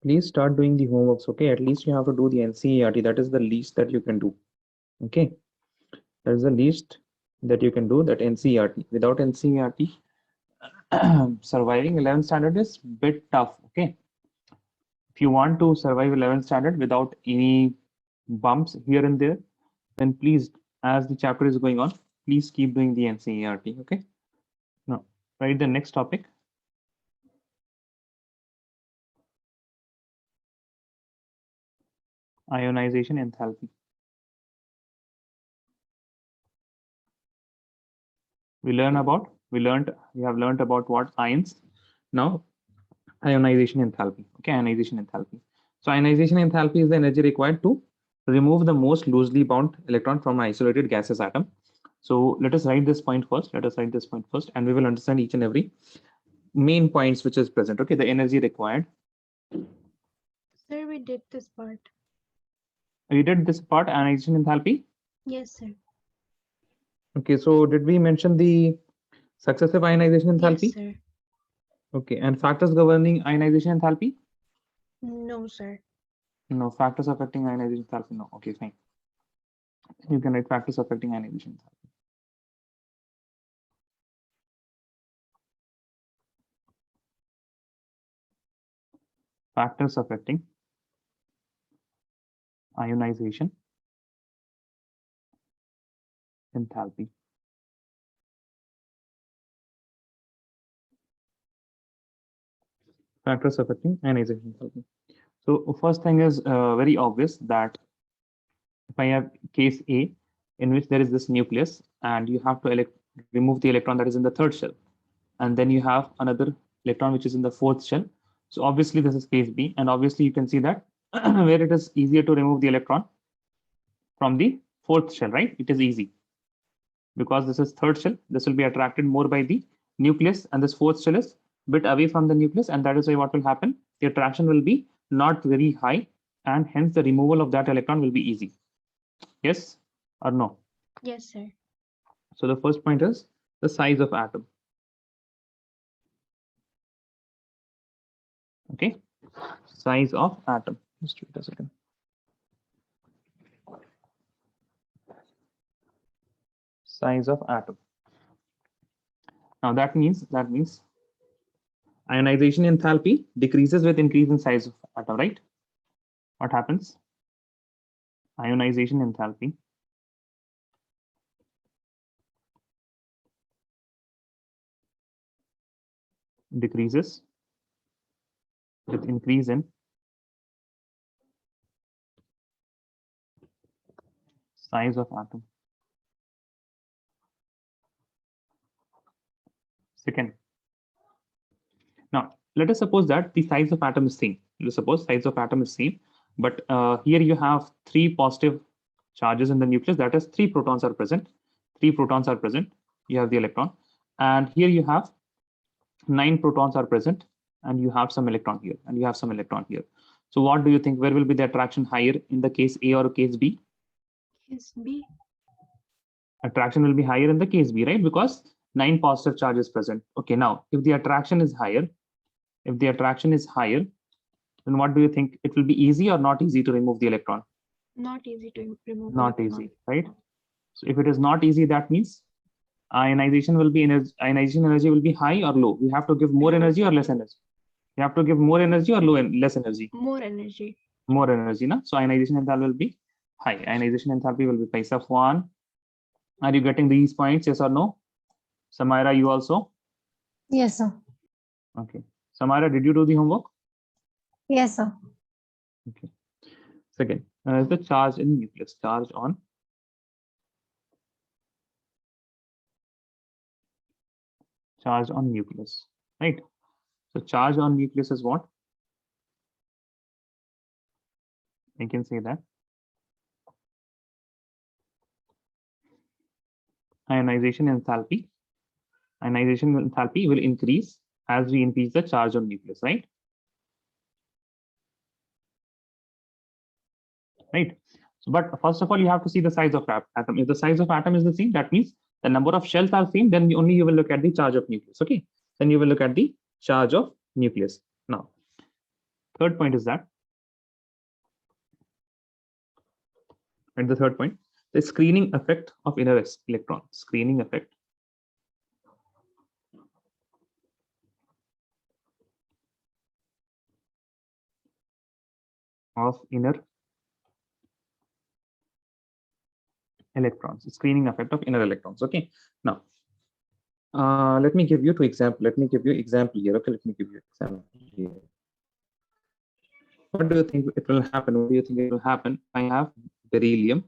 please start doing the homeworks. Okay, at least you have to do the NCERT. That is the least that you can do. Okay, that is the least that you can do, that NCERT. Without NCERT, surviving 11th standard is bit tough. Okay, if you want to survive 11th standard without any bumps here and there, then please, as the chapter is going on, please keep doing the NCERT. Okay, now write the next topic. Ionization enthalpy. We have learned about what ions. Now ionization enthalpy. Okay, ionization enthalpy. So ionization enthalpy is the energy required to remove the most loosely bound electron from an isolated gaseous atom. So let us write this point first. And we will understand each and every main points which is present. Okay, the energy required. Sir, we did this part. We did this part, ionization enthalpy. Yes, sir. Okay, so did we mention the successive ionization enthalpy? Yes, sir. Okay, and factors governing ionization enthalpy? No, sir. No, factors affecting ionization enthalpy. No. Okay, fine. You can write factors affecting ionization enthalpy. Factors affecting ionization enthalpy. Factors affecting ionization enthalpy. So first thing is very obvious that if I have case A in which there is this nucleus and you have to remove the electron that is in the third shell, and then you have another electron which is in the fourth shell. So obviously this is case B, and obviously you can see that where it is easier to remove the electron from the fourth shell, right? It is easy because this is third shell. This will be attracted more by the nucleus, and this fourth shell is a bit away from the nucleus, and that is why what will happen? The attraction will be not very high, and hence the removal of that electron will be easy. Yes or no? Yes, sir. So the first point is the size of atom. Okay, size of atom. Just wait a second. Size of atom. Now that means ionization enthalpy decreases with increase in size of atom, right? What happens? Ionization enthalpy decreases with increase in size of atom. Second, now let us suppose that the size of atom is same. Let us suppose size of atom is same, but here you have 3 positive charges in the nucleus. That is 3 protons are present. 3 protons are present. You have the electron, and here you have 9 protons are present, and you have some electron here, and you have some electron here. So what do you think? Where will be the attraction higher, in the case A or case B? Case B. Attraction will be higher in the case B, right? Because 9 positive charges present. Okay, now if the attraction is higher, then what do you think? It will be easy or not easy to remove the electron? Not easy to remove. Not easy, right? So if it is not easy, that means ionization energy will be high or low. We have to give more energy or less energy. You have to give more energy or less energy? More energy. More energy, na? So ionization enthalpy will be high. Ionization enthalpy will be pi sub 1. Are you getting these points? Yes or no? Samira, you also? Yes, sir. Okay. Samira, did you do the homework? Yes, sir. Okay. Second, is the charge in nucleus. Charge on nucleus, right? So charge on nucleus is what? I can say that ionization enthalpy will increase as we increase the charge on nucleus, right? Right. So, but first of all, you have to see the size of atom. If the size of atom is the same, that means the number of shells are same, then only you will look at the charge of nucleus. Okay. Then you will look at the charge of nucleus. Now, Third point is that, and the third point, the screening effect of inner electron. Screening effect of inner electrons. Screening effect of inner electrons. Okay. Now, let me give you two examples. Let me give you example here. Okay. Let me give you example here. What do you think it will happen? What do you think it will happen? I have beryllium.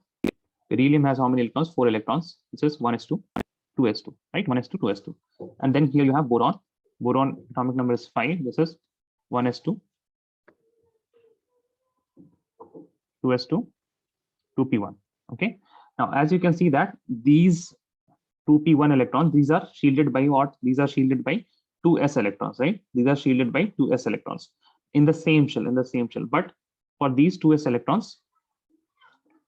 Beryllium has how many electrons? 4 electrons. This is 1s2, 2s2, right? 1s2, 2s2. And then here you have boron. Boron atomic number is 5. This is 1s2, 2s2, 2p1. Okay. Now, as you can see that these 2p1 electrons, these are shielded by what? These are shielded by 2s electrons, right? These are shielded by 2s electrons in the same shell, But for these 2s electrons,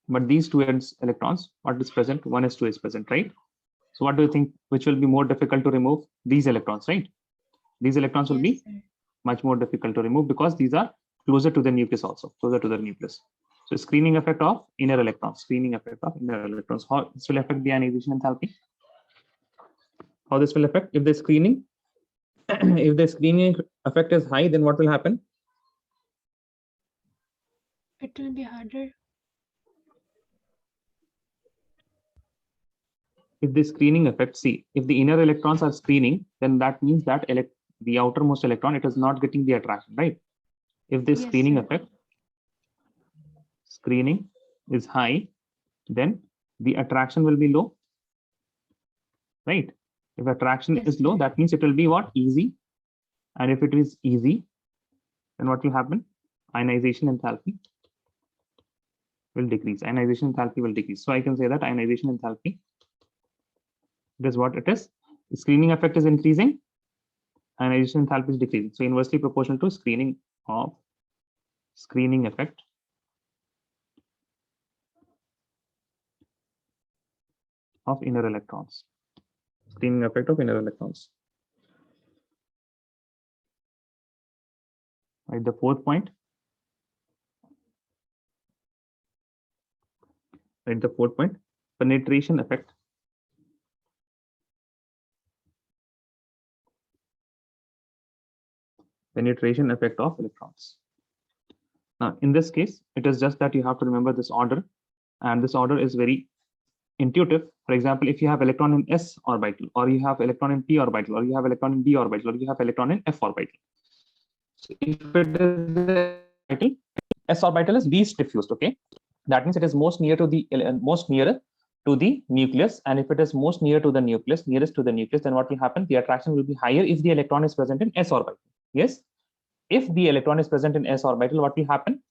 what is present? 1s2 is present, right? So what do you think, which will be more difficult to remove? These electrons, right? These electrons will be much more difficult to remove because these are closer to the nucleus also, closer to the nucleus. So screening effect of inner electrons, How this will affect the ionization enthalpy? How this will affect? If the screening, if the screening effect is high, then what will happen? It will be harder. If the screening effect, see, if the inner electrons are screening, then that means that the outermost electron, it is not getting the attraction, right? If the Yes, screening sir. effect, screening is high, then the attraction will be low, right? If attraction Yes, is low, sir. that means it will be what? Easy. And if it is easy, then what will happen? Ionization enthalpy will decrease. Ionization enthalpy will decrease. So I can say that ionization enthalpy, it is what it is. The screening effect is increasing, ionization enthalpy is decreasing. So inversely proportional to screening effect of inner electrons. Screening effect of inner electrons. Right, the fourth point. Right, the fourth point, penetration effect. Penetration effect of electrons. Now, in this case, it is just that you have to remember this order, and this order is very intuitive. For example, if you have electron in s orbital, or you have electron in p orbital, or you have electron in d orbital, or you have electron in f orbital. So if it is orbital, s orbital is least diffused. Okay, that means it is most near to the nucleus, and if it is most near to the nucleus, nearest to the nucleus, then what will happen? The attraction will be higher if the electron is present in s orbital. Yes, if the electron is present in s orbital, what will happen?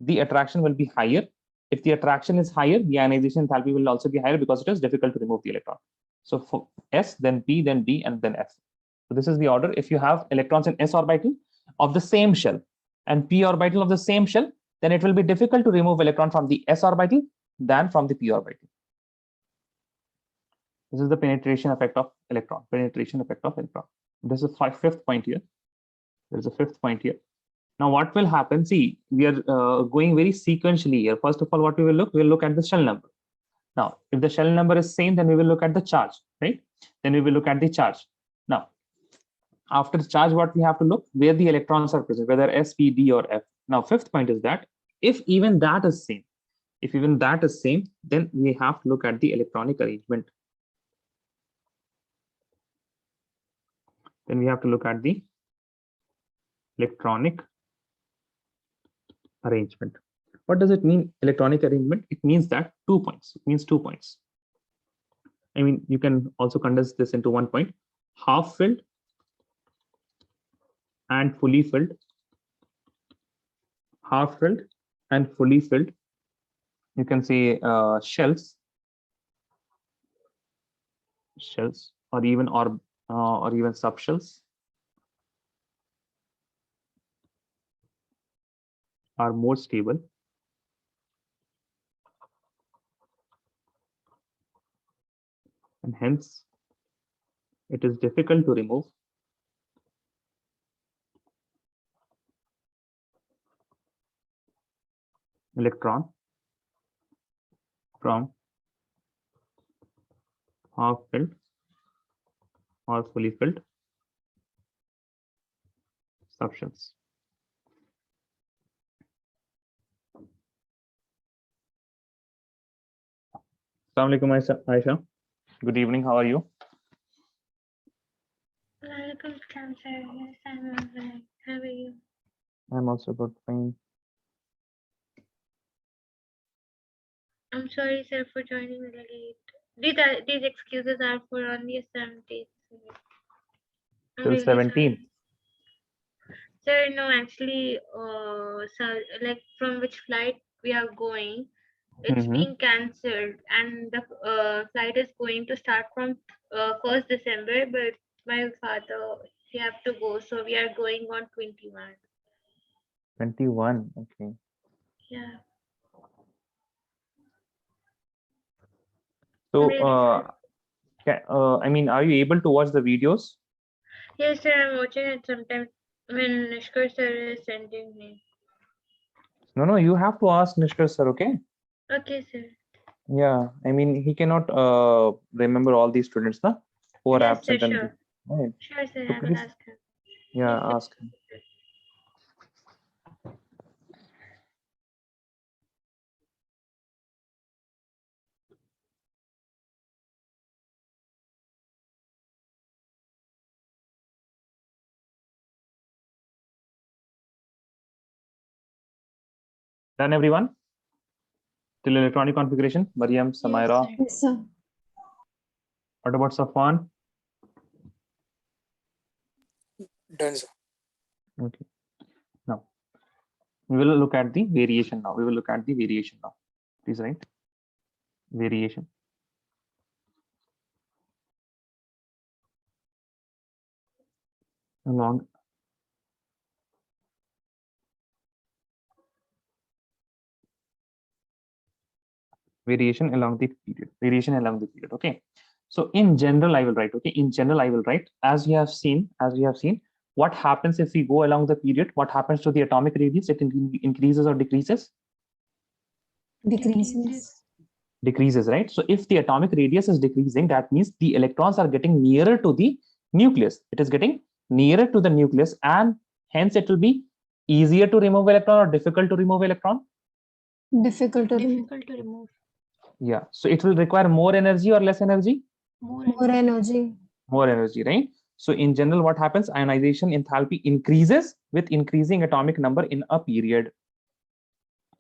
The attraction will be higher. If the attraction is higher, the ionization enthalpy will also be higher because it is difficult to remove the electron. So for s, then p, then d, and then f. So this is the order. If you have electrons in s orbital of the same shell and p orbital of the same shell, then it will be difficult to remove electron from the s orbital than from the p orbital. This is the penetration effect of electron. Penetration effect of electron. This is fifth point here. There is a fifth point here. Now, what will happen? See, we are going very sequentially here. First of all, what we will look? We will look at the shell number. Now, if the shell number is same, then we will look at the charge, right? Then we will look at the charge. Now, after the charge, what we have to look? Where the electrons are present, whether s, p, d, or f. Now, fifth point is that if even that is same, then we have to look at the electronic arrangement. Then we have to look at the electronic arrangement. What does it mean, electronic arrangement? It means that 2 points. It means 2 points. I mean, you can also condense this into 1 point. Half filled and fully filled. Half filled and fully filled. You can say shells, or even subshells are more stable. And hence, it is difficult to remove electron from half filled or fully filled substance. Assalamu alaikum, Aisha. Good evening. How are you? Welcome, sir. Yes, I'm alright. How are you? I'm also good. Fine. I'm sorry, sir, for joining late. These excuses are for only a 17th. I'm Till really 17. sorry. Sir, no, actually, sir, like from which flight we are going, it's Mm-hmm. being cancelled, and the flight is going to start from 1st December. But my father, he have to go, so we are going on 21. 21. Okay. Yeah, I'm So, really sorry. I mean, are you able to watch the videos? Yes, sir, I'm watching it sometimes when Nishkar sir is sending me. No, you have to ask Nishkar sir, okay? Okay, sir. Yeah, I mean, he cannot remember all these students na, who are Yes, sir, absent and sure. right. Sure, sir, So I will please, ask him. yeah, Yes, sir. ask him. Done, everyone? Till electronic configuration, Mariam, Samaira. Yes, Yes, sir. What about Safwan? Done, sir. Okay. Now we will look at the variation now. We will look at the variation now. Please write variation along variation along the period. Variation along the period. Okay. So in general, I will write. Okay. In general, I will write as you have seen. What happens if we go along the period? What happens to the atomic radius? It increases or decreases? Decreases. Decreases, right? So if the atomic radius is decreasing, that means the electrons are getting nearer to the nucleus. It is getting nearer to the nucleus, and hence it will be easier to remove electron or difficult to remove electron. Difficult to remove. difficult to remove. Yeah. So it will require more energy or less energy? More More energy. More energy, right? So in general, what happens? Ionization enthalpy increases with increasing atomic number in a period.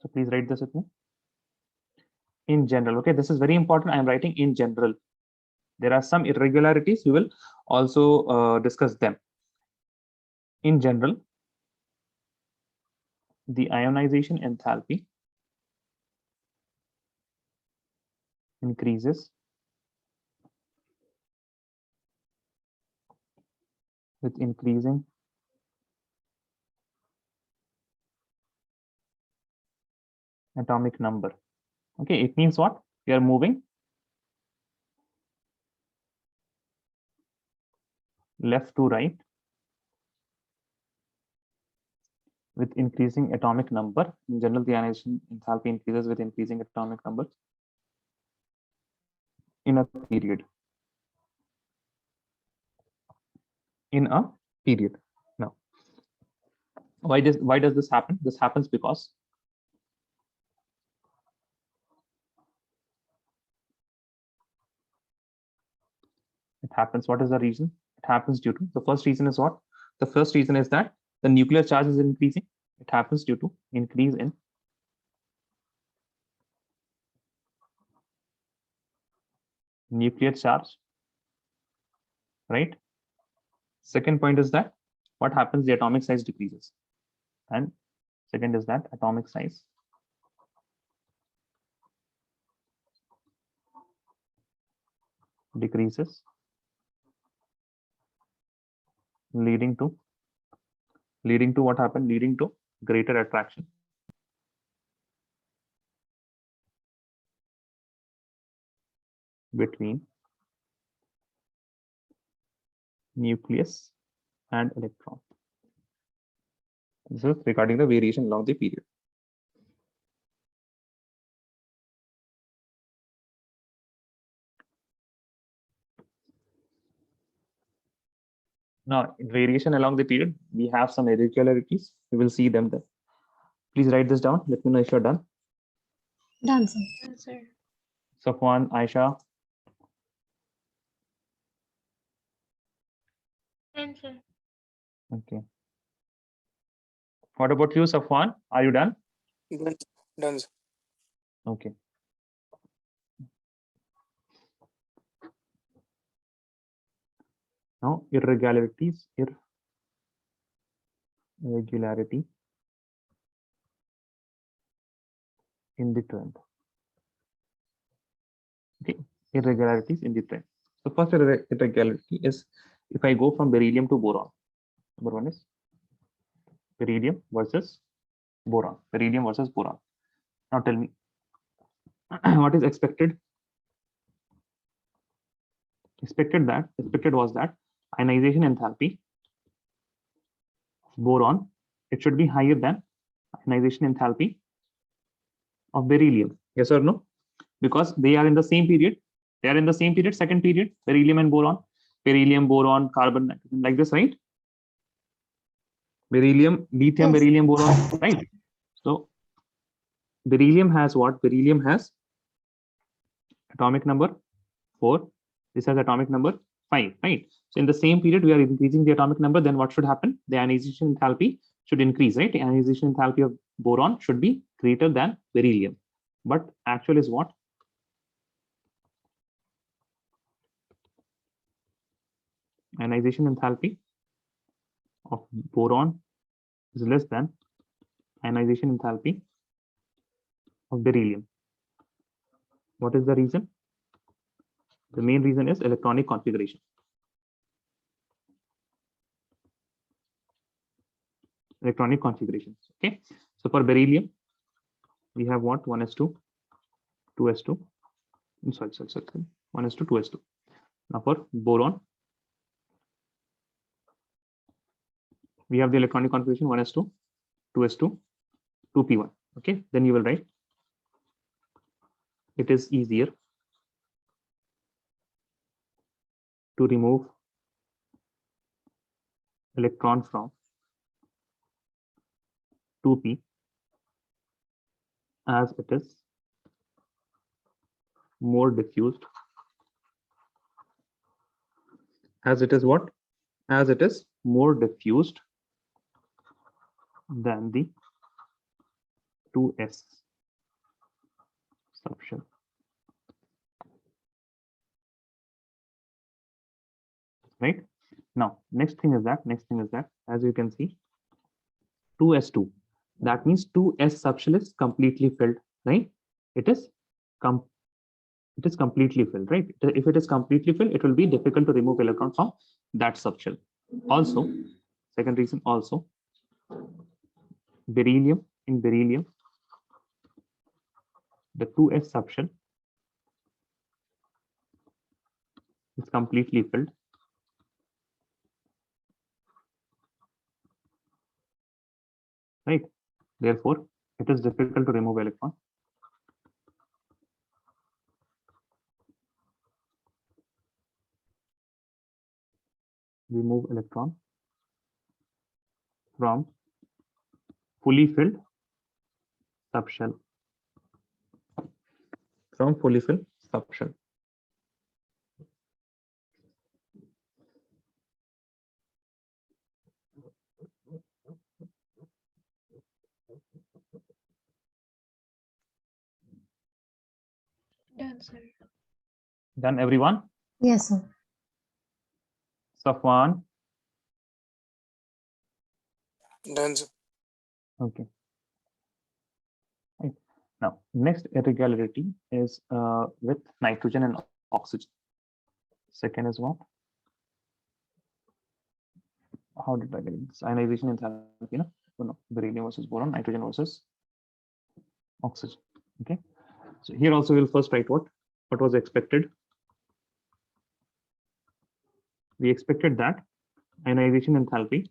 So please write this with me. In general, okay, this is very important. I am writing in general. There are some irregularities. We will also discuss them. In general, the ionization enthalpy increases with increasing atomic number. Okay, it means what? We are moving left to right with increasing atomic number. In general, the ionization enthalpy increases with increasing atomic number in a period. In a period. Now, why does this happen? This happens because it happens. What is the reason? It happens due to the first reason is what? The first reason is that the nuclear charge is increasing. It happens due to increase in nuclear charge, right? Second point is that what happens? The atomic size decreases. And second is that atomic size decreases, leading to what happened? Leading to greater attraction between nucleus and electron. This is regarding the variation along the period. Now, in variation along the period, we have some irregularities. We will see them there. Please write this down. Let me know if you're done. Done, sir. Yes, sir. Safwan, Aisha, Yes, sir. okay. What about you, Safwan? Are you done? Done. Done, sir. Okay. Now, irregularities, irregularity in the trend. Okay, irregularities in the trend. So first irregularity is if I go from beryllium to boron. Number one is beryllium versus boron. Beryllium versus boron. Now tell me, what is expected? Expected was that ionization enthalpy of boron, it should be higher than ionization enthalpy of beryllium. Yes or no? Because they are in the same period. They are in the same period, second period, beryllium and boron, beryllium, boron, carbon, nitrogen, like this, right? Beryllium, lithium, Yes. beryllium, boron, right? So beryllium has what? Beryllium has atomic number 4. This has atomic number 5, right? So in the same period, we are increasing the atomic number. Then what should happen? The ionization enthalpy should increase, right? The ionization enthalpy of boron should be greater than beryllium. But actual is what? Ionization enthalpy of boron is less than ionization enthalpy of beryllium. What is the reason? The main reason is electronic configuration. Electronic configurations. Okay. So for beryllium, we have what? 1s2, 2s2. Sorry. 1s2, 2s2. Now for boron, we have the electronic configuration 1s2, 2s2, 2p1. Okay. Then you will write. It is easier to remove electron from 2p as it is more diffused. As it is what? As it is more diffused than the 2s subshell. Right? Now, next thing is that, as you can see, 2s2. That means 2s subshell is completely filled, right? It is completely filled, right? If it is completely filled, it will be difficult to remove electron from that subshell. Also, second reason also, beryllium, in beryllium, the 2s subshell is completely filled. Right? Therefore, it is difficult to remove electron. Remove electron from fully filled subshell. From fully filled subshell. Done, sir. Done, everyone? Yes, sir. Safwan. Done, sir. Okay. Right. Now, next irregularity is with nitrogen and oxygen. Second is what? How did I get this? Ionization enthalpy, no? Oh, no, beryllium versus boron, nitrogen versus oxygen. Okay. So here also we'll first write what was expected. We expected that ionization enthalpy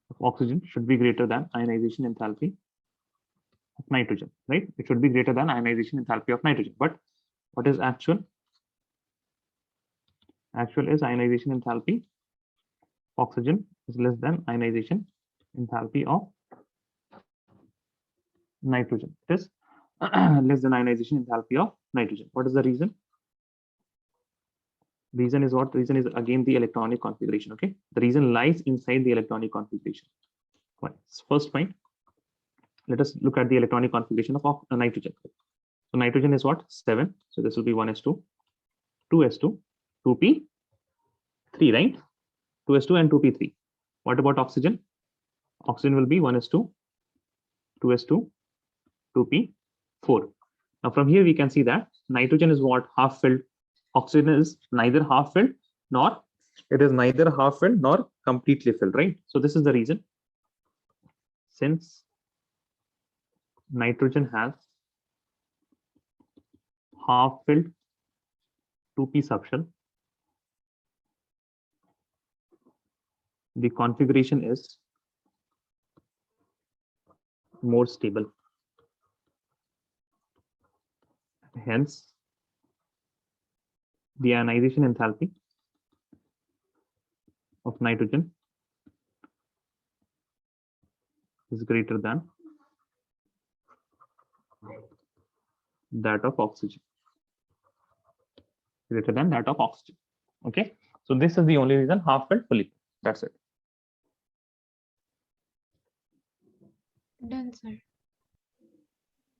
of oxygen should be greater than ionization enthalpy of nitrogen, right? It should be greater than ionization enthalpy of nitrogen. But what is actual? Actual is ionization enthalpy oxygen is less than ionization enthalpy of nitrogen. It is less than ionization enthalpy of nitrogen. What is the reason? Reason is what? Reason is again the electronic configuration. Okay, the reason lies inside the electronic configuration. Right. First point, let us look at the electronic configuration of nitrogen. So nitrogen is what? 7. So this will be 1s2, 2s2, 2p3, right? 2s2 and 2p3. What about oxygen? Oxygen will be 1s2, 2s2, 2p4. Now from here we can see that nitrogen is what? Half filled. Oxygen is neither half filled nor completely filled, right? So this is the reason. Since nitrogen has half filled 2p subshell, the configuration is more stable. Hence, the ionization enthalpy of nitrogen is greater than that of oxygen. Greater than that of oxygen. Okay, so this is the only reason half filled, fully filled. That's it. Done, sir.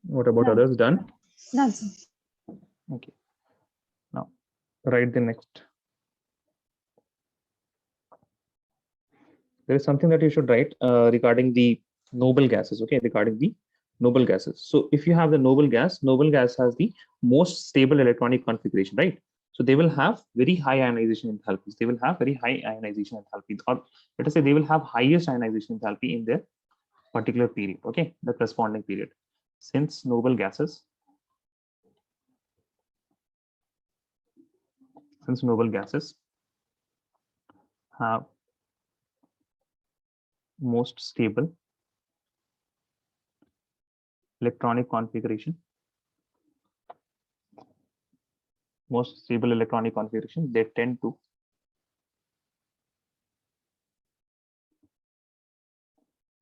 What about Done. others? Done. Done, sir. Okay. Now write the next. There is something that you should write regarding the noble gases. Okay, regarding the noble gases. So if you have the noble gas has the most stable electronic configuration, right? So they will have very high ionization enthalpies. They will have very high ionization enthalpy, or let us say they will have highest ionization enthalpy in their particular period. Okay, the corresponding period. Since noble gases have most stable electronic configuration, they tend to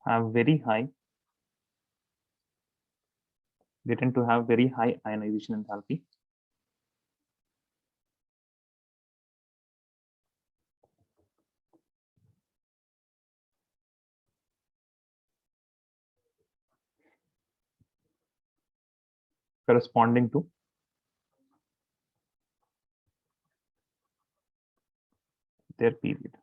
have very high ionization enthalpy. Corresponding to their period.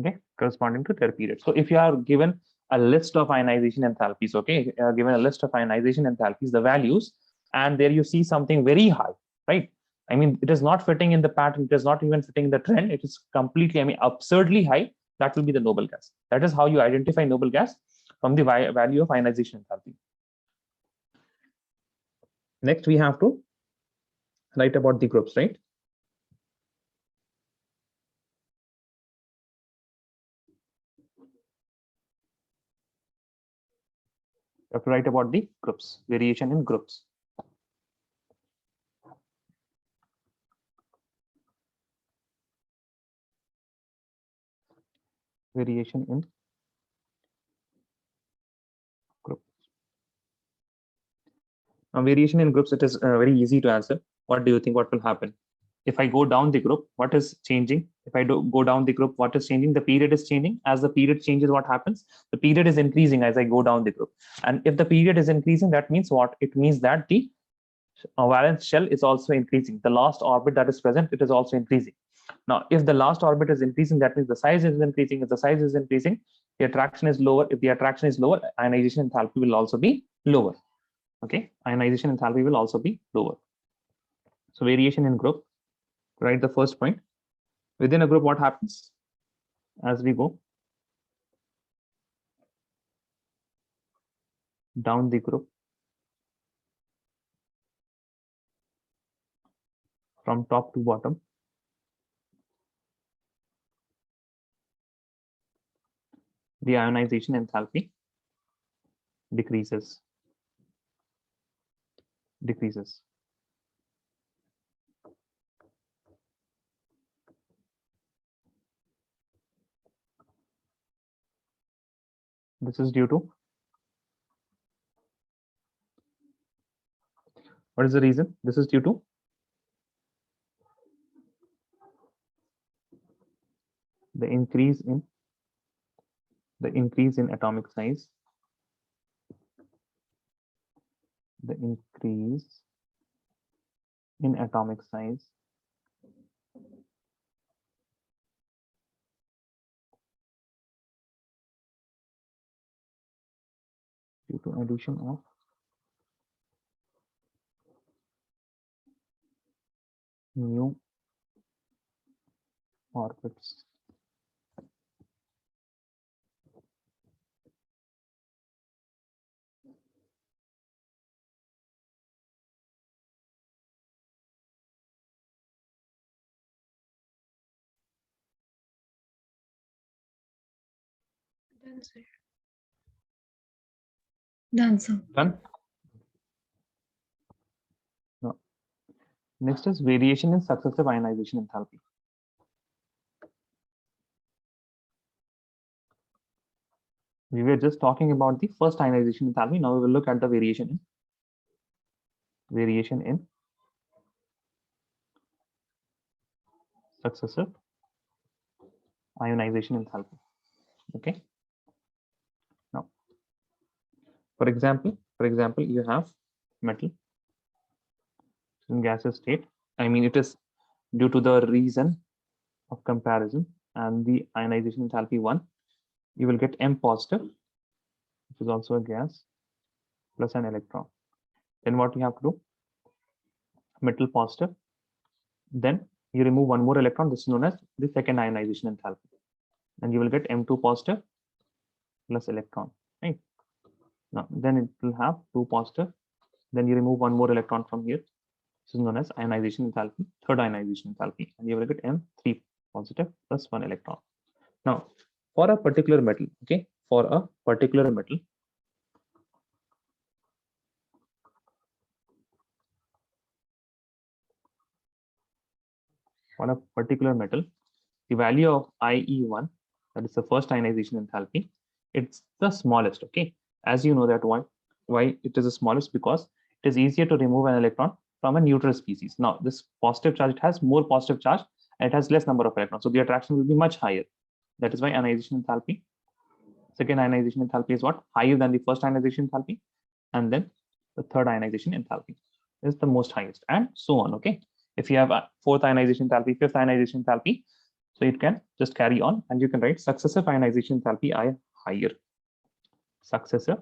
Okay, corresponding to their period. So if you are given a list of ionization enthalpies, okay, given a list of ionization enthalpies, the values, and there you see something very high, right? I mean, it is not fitting in the pattern, it is not even fitting the trend, it is completely, I mean, absurdly high. That will be the noble gas. That is how you identify noble gas, from the value of ionization enthalpy. Next, we have to write about the groups, right? You have to write about the groups, variation in groups. Variation in groups. Now, variation in groups, it is very easy to answer. What do you think? What will happen? If I go down the group, what is changing? If I go down the group, what is changing? The period is changing. As the period changes, what happens? The period is increasing as I go down the group. And if the period is increasing, that means what? It means that the valence shell is also increasing. The last orbit that is present, it is also increasing. Now, if the last orbit is increasing, that means the size is increasing. If the size is increasing, the attraction is lower. If the attraction is lower, ionization enthalpy will also be lower. Okay, ionization enthalpy will also be lower. So variation in group, write the first point. Within a group, what happens as we go down the group from top to bottom? The ionization enthalpy decreases. This is due to, what is the reason? This is due to the increase in atomic size, the increase in atomic size due to addition of new orbits. Done, sir. Done, sir. Done. Now, next is variation in successive ionization enthalpy. We were just talking about the first ionization enthalpy. Now we will look at the variation in successive ionization enthalpy. Okay. Now, for example, you have metal in gaseous state. I mean, it is due to the reason of comparison and the ionization enthalpy 1. You will get M positive, which is also a gas, plus an electron. Then what you have to do? Metal positive. Then you remove one more electron. This is known as the second ionization enthalpy. And you will get M2 positive plus electron, right? Now, then it will have 2 positive. Then you remove one more electron from here. This is known as ionization enthalpy, third ionization enthalpy. And you will get M3 positive plus 1 electron. Now, for a particular metal, okay, for a particular metal, the value of IE1, that is the first ionization enthalpy, it's the smallest, okay? As you know that why it is the smallest, because it is easier to remove an electron from a neutral species. Now, this positive charge, it has more positive charge and it has less number of electrons. So the attraction will be much higher. That is why ionization enthalpy, second ionization enthalpy is what? Higher than the first ionization enthalpy. And then the third ionization enthalpy is the most highest, and so on, okay? If you have a fourth ionization enthalpy, fifth ionization enthalpy, so it can just carry on and you can write successive ionization enthalpy I higher. Successive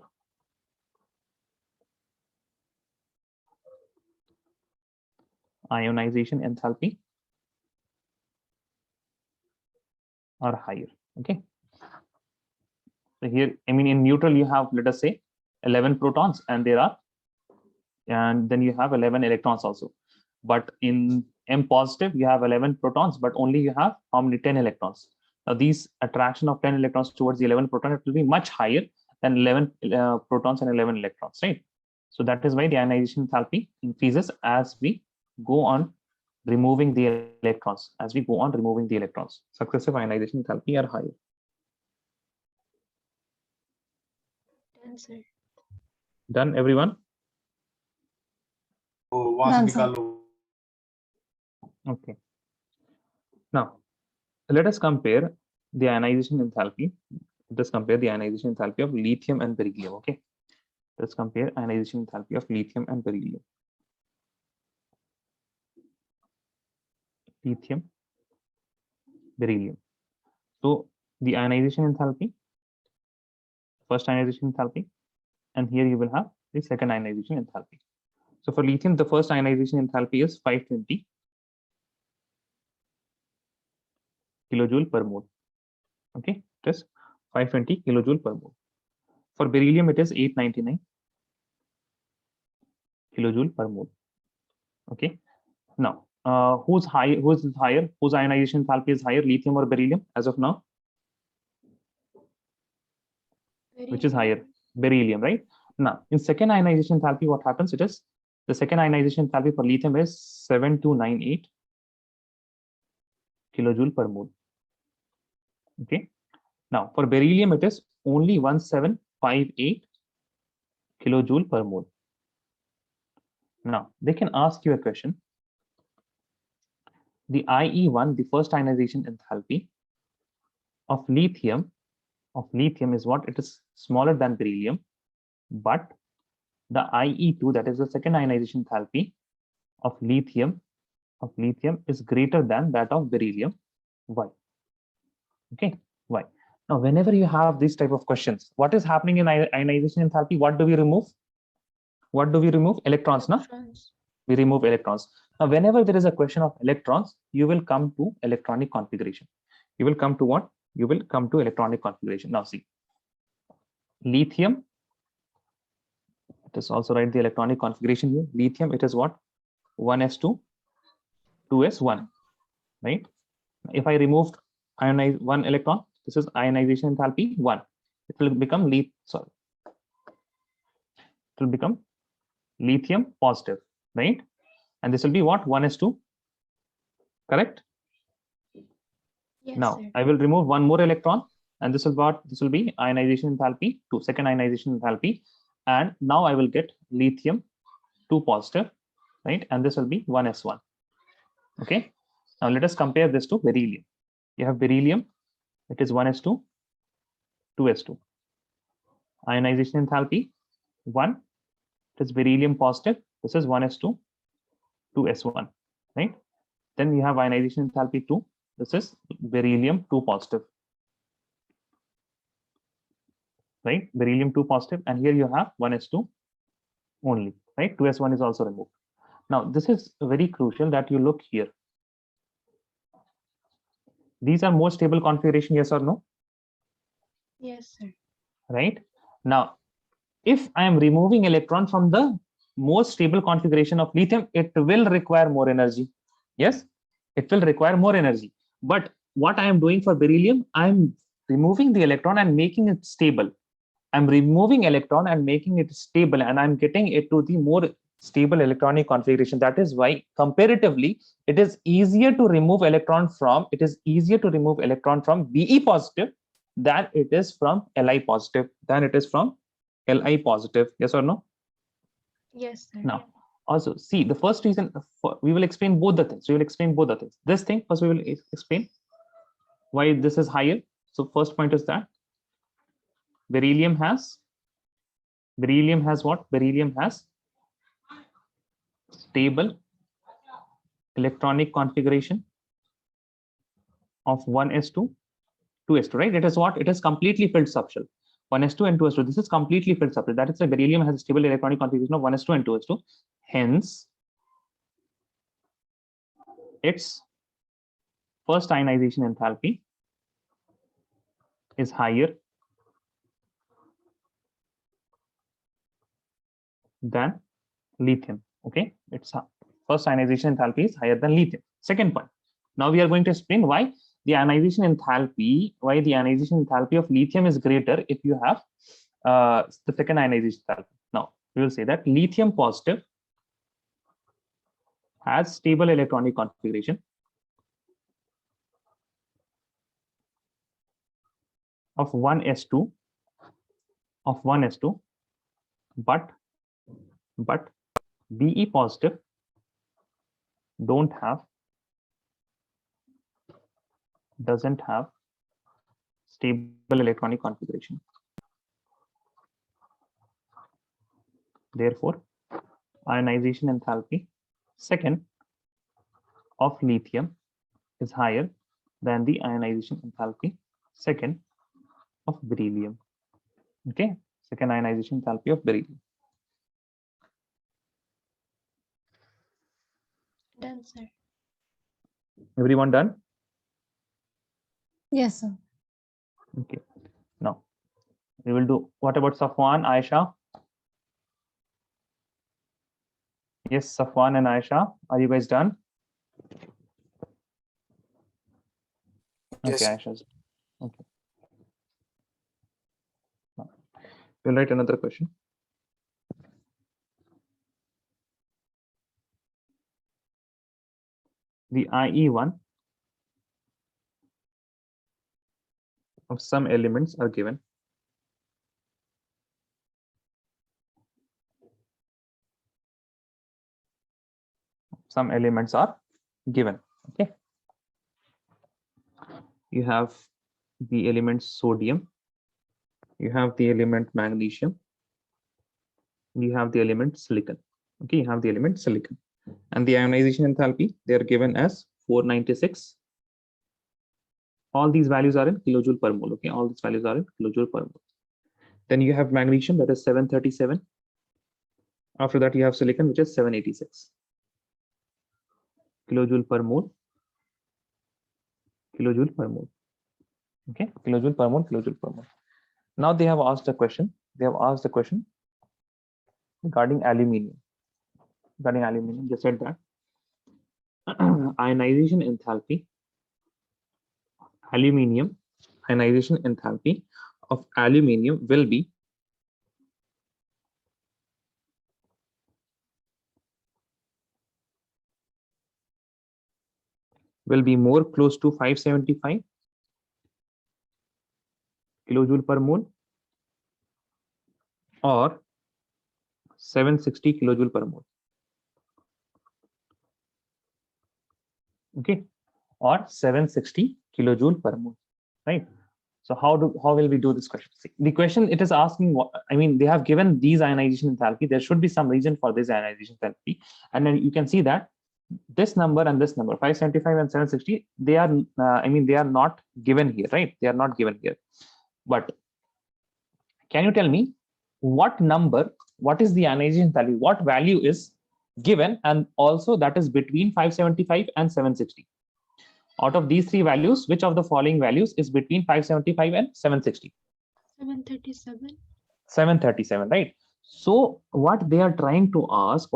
ionization enthalpy are higher, okay? So here, I mean, in neutral, you have, let us say, 11 protons, and then you have 11 electrons also. But in M positive, you have 11 protons, but only you have how many? 10 electrons. Now, these attraction of 10 electrons towards the 11 proton, it will be much higher than 11 protons and 11 electrons, right? So that is why the ionization enthalpy increases as we go on removing the electrons. Successive ionization enthalpy are higher. Done, sir. Done, everyone? Done, sir. Okay. Now, let us compare the ionization enthalpy. Let us compare the ionization enthalpy of lithium and beryllium. Okay. Let's compare ionization enthalpy of lithium and beryllium. Lithium, beryllium. So the ionization enthalpy, first ionization enthalpy, and here you will have the second ionization enthalpy. So for lithium, the first ionization enthalpy is 520 kilojoule per mole. Okay, it is 520 kilojoule per mole. For beryllium, it is 899 kilojoule per mole. Okay, now who's higher? Whose ionization enthalpy is higher, lithium or beryllium as of now? Which is higher? Beryllium, right? Now, in second ionization enthalpy, what happens? It is the second ionization enthalpy for lithium is 7298 kilojoule per mole. Okay. Now, for beryllium, it is only 1758 kilojoule per mole. Now they can ask you a question. The IE1, the first ionization enthalpy of lithium is what? It is smaller than beryllium, but the IE2, that is the second ionization enthalpy of lithium is greater than that of beryllium. Why? Okay, why? Now, whenever you have these type of questions, what is happening in ionization enthalpy? What do we remove? What do we remove? Electrons, no? Electrons. We remove electrons. Now, whenever there is a question of electrons, you will come to electronic configuration. You will come to what? You will come to electronic configuration. Now, see, lithium, it is also write the electronic configuration here. Lithium, it is what? 1s2, 2s1, right? If I removed ionize one electron, this is ionization enthalpy 1. It will become it will become lithium positive, right? And this will be what? 1s2, correct? Yes, Now sir. I will remove one more electron, and this will be ionization enthalpy 2, second ionization enthalpy, and now I will get lithium 2 positive, right? And this will be 1s1. Okay. Now let us compare this to beryllium. You have beryllium, it is 1s2, 2s2. Ionization enthalpy 1, it is beryllium positive. This is 1s2, 2s1, right? Then you have ionization enthalpy 2. This is beryllium 2 positive, right? Beryllium 2 positive, and here you have 1s2 only, right? 2s1 is also removed. Now this is very crucial that you look here. These are more stable configuration, yes or no? Yes, sir. Right? Now, if I am removing electron from the most stable configuration of lithium, it will require more energy. Yes, it will require more energy. But what I am doing for beryllium, I'm removing the electron and making it stable. I'm removing electron and making it stable, and I'm getting it to the more stable electronic configuration. That is why comparatively it is easier to remove electron from Be positive than it is from Li positive, yes or no? Yes, sir. Now also see the first reason we will explain both the things. This thing first we will explain why this is higher. So first point is that beryllium has what? Beryllium has stable electronic configuration of 1s2, 2s2, right? It is what? It is completely filled subshell. 1s2 and 2s2. This is completely filled subshell. That is why beryllium has a stable electronic configuration of 1s2 and 2s2. Hence, its first ionization enthalpy is higher than lithium. Okay, its first ionization enthalpy is higher than lithium. Second point. Now we are going to explain why the ionization enthalpy of lithium is greater if you have the second ionization enthalpy. Now we will say that lithium positive has stable electronic configuration of 1s2, but Be positive doesn't have stable electronic configuration. Therefore, ionization enthalpy second of lithium is higher than the ionization enthalpy second of beryllium. Okay, second ionization enthalpy of beryllium. Done, sir. Everyone done? Yes, sir. Okay. Now we will do. What about Safwan, Aisha? Yes, Safwan and Aisha, are you guys done? Yes. Okay, Aisha's okay. Now, we'll write another question. The IE1 of some elements are given. some elements are given. Okay, you have the element sodium, you have the element magnesium, you have the element silicon. Okay, you have the element silicon, and the ionization enthalpy, they are given as 496. All these values are in kilojoule per mole. Okay, all these values are in kilojoule per mole. Then you have magnesium, that is 737. After that, you have silicon, which is 786 kilojoule per mole. Kilojoule per mole. Okay, kilojoule per mole, kilojoule per mole. Now they have asked a question. They have asked a question regarding aluminium. Regarding aluminium, they said that ionization enthalpy, aluminium, ionization enthalpy of aluminium will be more close to 575 kilojoule per mole or 760 kilojoule per mole. Okay, or 760 kilojoule per mole, right? So how will we do this question? See, the question, it is asking what, I mean, they have given these ionization enthalpy. There should be some reason for this ionization enthalpy, and then you can see that this number and this number, 575 and 760, they are I mean, they are not given here, right? They are not given here. But can you tell me what number, what is the ionization enthalpy, what value is given, and also that is between 575 and 760? Out of these three values, which of the following values is between 575 and 760? 737. 737, right? So what they are trying to ask,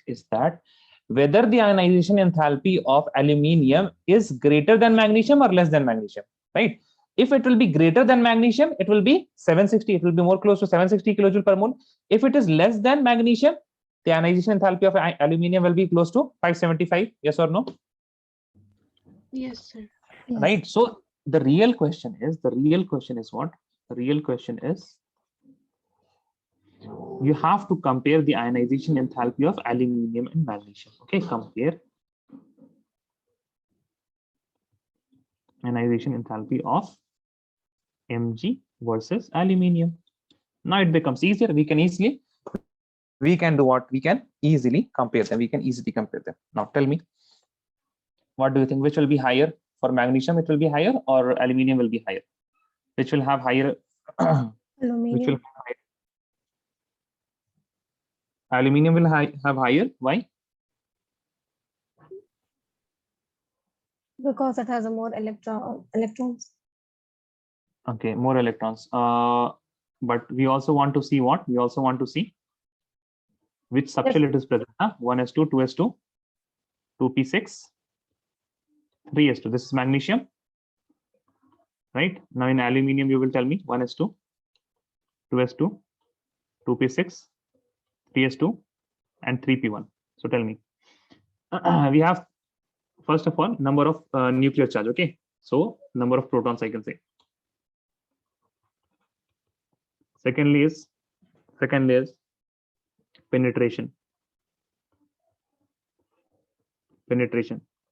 is that whether the ionization enthalpy of aluminium is greater than magnesium or less than magnesium, right? If it will be greater than magnesium, it will be 760. It will be more close to 760 kilojoule per mole. If it is less than magnesium, the ionization enthalpy of aluminium will be close to 575. Yes or no? Yes, sir. Right. So the real question is what? The real question is, you have to compare the ionization enthalpy of aluminium and magnesium. Okay, compare ionization enthalpy of Mg versus aluminium. Now it becomes easier. We can do what? We can easily compare them. Now tell me, what do you think? Which will be higher? For magnesium, it will be higher, or aluminium will be higher? Which will have higher? Which will have higher? Aluminium will have higher. Why? Because it has a more electrons. Okay, more electrons. But we also want to see what? We also want to see which subshell it is present. 1s2, 2s2, 2p6, 3s2. This is magnesium, right? Now in aluminium, you will tell me 1s2, 2s2, 2p6, 3s2, and 3p1. So tell me, we have, first of all, number of nuclear charge. Okay, so number of protons, I can say. Secondly is penetration.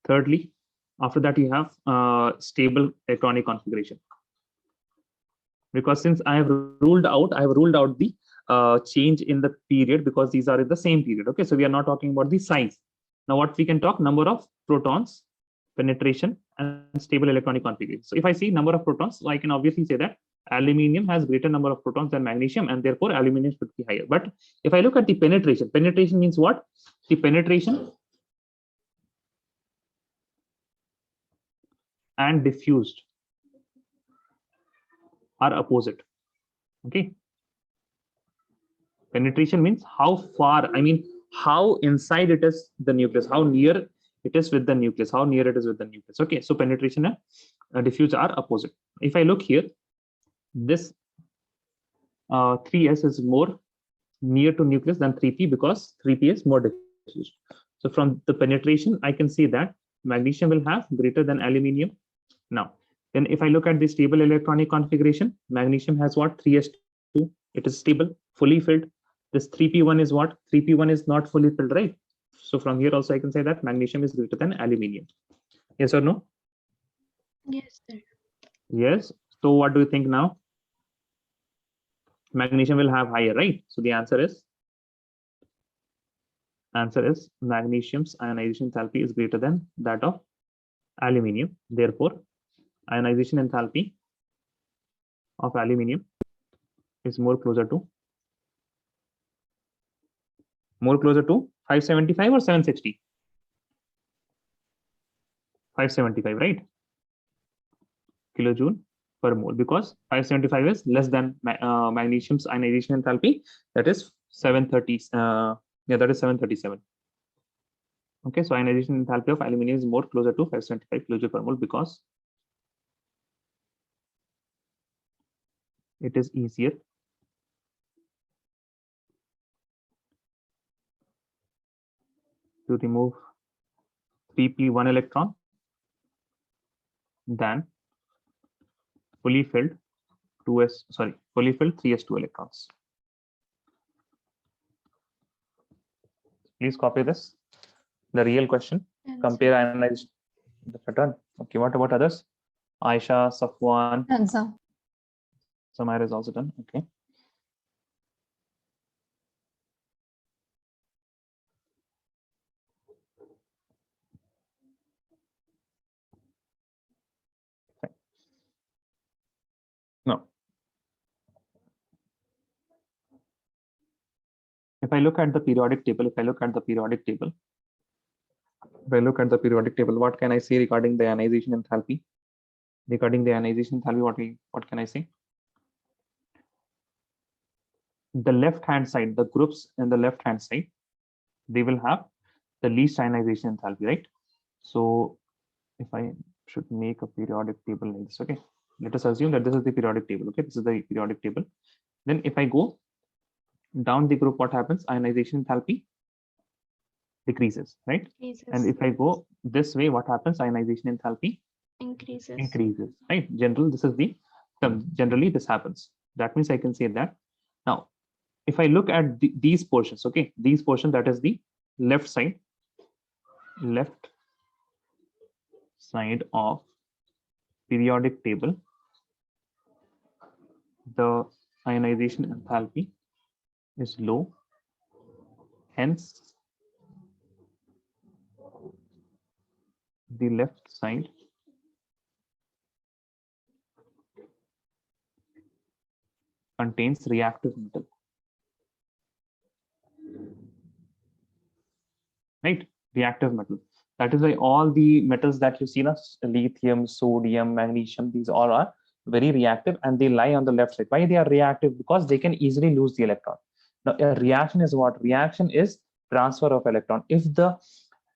Thirdly, after that you have stable electronic configuration. Because since I have ruled out the change in the period, because these are in the same period. Okay, so we are not talking about the size. Now what we can talk, number of protons, penetration, and stable electronic configuration. So if I see number of protons, so I can obviously say that aluminium has greater number of protons than magnesium, and therefore aluminium should be higher. But if I look at the penetration means what? The penetration and diffused are opposite. Okay, penetration means how far, I mean how inside it is the nucleus, how near it is with the nucleus, Okay, so penetration and diffuse are opposite. If I look here, this 3s is more near to nucleus than 3p, because 3p is more diffused. So from the penetration, I can see that magnesium will have greater than aluminium. Now, then if I look at the stable electronic configuration, magnesium has what? 3s2. It is stable, fully filled. This 3p1 is what? 3p1 is not fully filled, right? So from here also I can say that magnesium is greater than aluminium. Yes or no? Yes, sir. Yes. So what do you think now? Magnesium will have higher, right? So the answer is magnesium's ionization enthalpy is greater than that of aluminium. Therefore, ionization enthalpy of aluminium is more closer to 575 or 760. 575, right? Kilojoule per mole, because 575 is less than magnesium's ionization enthalpy, that is 730. Yeah, that is 737. Okay, so ionization enthalpy of aluminium is more closer to 575 kilojoule per mole because it is easier to remove 3p1 electron than fully filled 3s2 electrons. Please copy this. The real question. Done, Compare sir. ionization. Done. Okay, what about others? Aisha, Safwan, Done, sir. Samira is also done. Okay. Now, if I look at the periodic table, what can I say regarding the ionization enthalpy? What can I say? The left-hand side, the groups in the left-hand side, they will have the least ionization enthalpy, right? So if I should make a periodic table like this, okay, let us assume that this is the periodic table. Okay, this is the periodic table. Then if I go down the group, what happens? Ionization enthalpy decreases, right? Increases. And if I go this way, what happens? Ionization enthalpy increases, right? Generally this happens. That means I can say that. Now, if I look at these portions, okay, these portions, that is the left side of periodic table, the ionization enthalpy is low, hence the left side contains reactive metal, right? Reactive metal. That is why all the metals that you see, lithium, sodium, magnesium, these all are very reactive and they lie on the left side. Why they are reactive? Because they can easily lose the electron. Now, a reaction is what? Reaction is transfer of electron. If the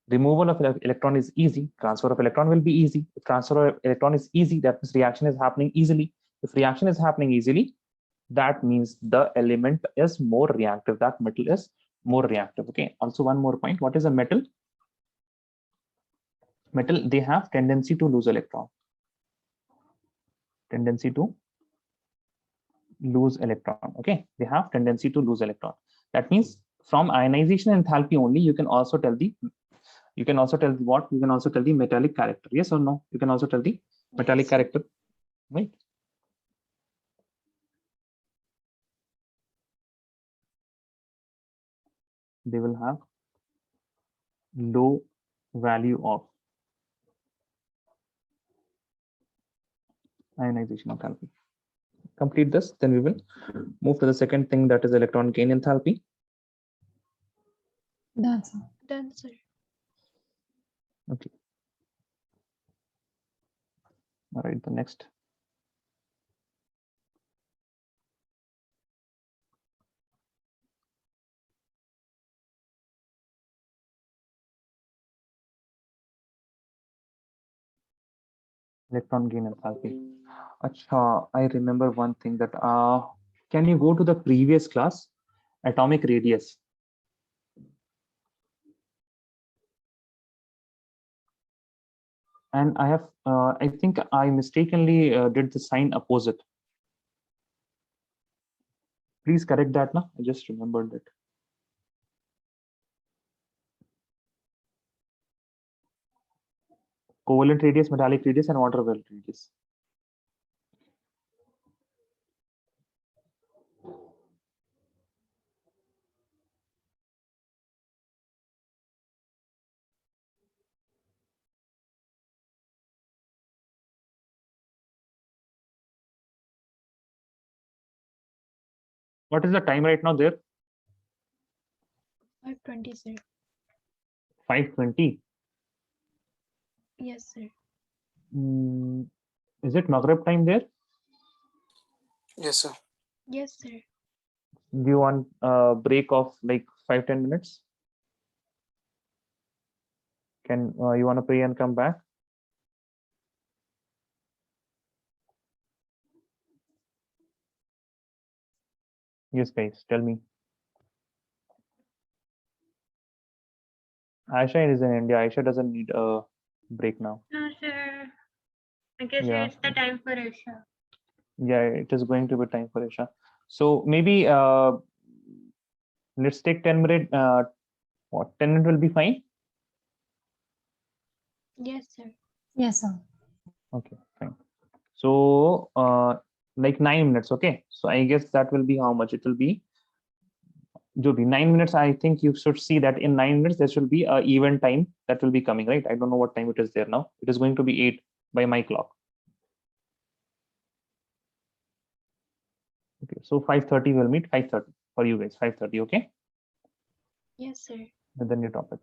removal of electron is easy, transfer of electron will be easy. If transfer of electron is easy, that means reaction is happening easily. If reaction is happening easily, that means the element is more reactive. That metal is more reactive. Okay. Also, one more point. What is a metal? Metal, they have tendency to lose electron. Okay, they have tendency to lose electron. That means from ionization enthalpy only, you can also tell the metallic character. Yes or no? You can also tell the metallic Yes. character, right? They will have low value of ionization enthalpy. Complete this, then we will move to the second thing, that is electron gain enthalpy. Done, sir. Done, sir. Okay. All right, the next. Electron gain enthalpy. Acha, I remember one thing that can you go to the previous class, atomic radius? And I have, I think I mistakenly did the sign opposite. Please correct that now. I just remembered it. covalent radius, metallic radius, and water vapor radius. What is the time right now there? 5:20, sir. 5:20. Yes, sir. Is it Maghreb time there? Yes, sir. Yes, sir. Do you want a break of like 5-10 minutes? Can you want to pray and come back? Yes, guys, tell me. Aisha is in India. Aisha doesn't need a break now. No, sir. I guess Yeah. it's the time for Isha. Yeah, it is going to be time for Aisha. So maybe let's take 10 minutes. What 10 minutes will be fine? Yes, sir. Yes, sir. Okay, fine. So like 9 minutes, okay. So I guess that will be how much it will be. Jo bhi 9 minutes, I think you should see that in 9 minutes there should be a even time that will be coming, right? I don't know what time it is there now. It is going to be 8 by my clock. Okay, so 5:30 we'll meet. 5:30 for you guys. 5:30, okay? Yes, sir. And then your topic.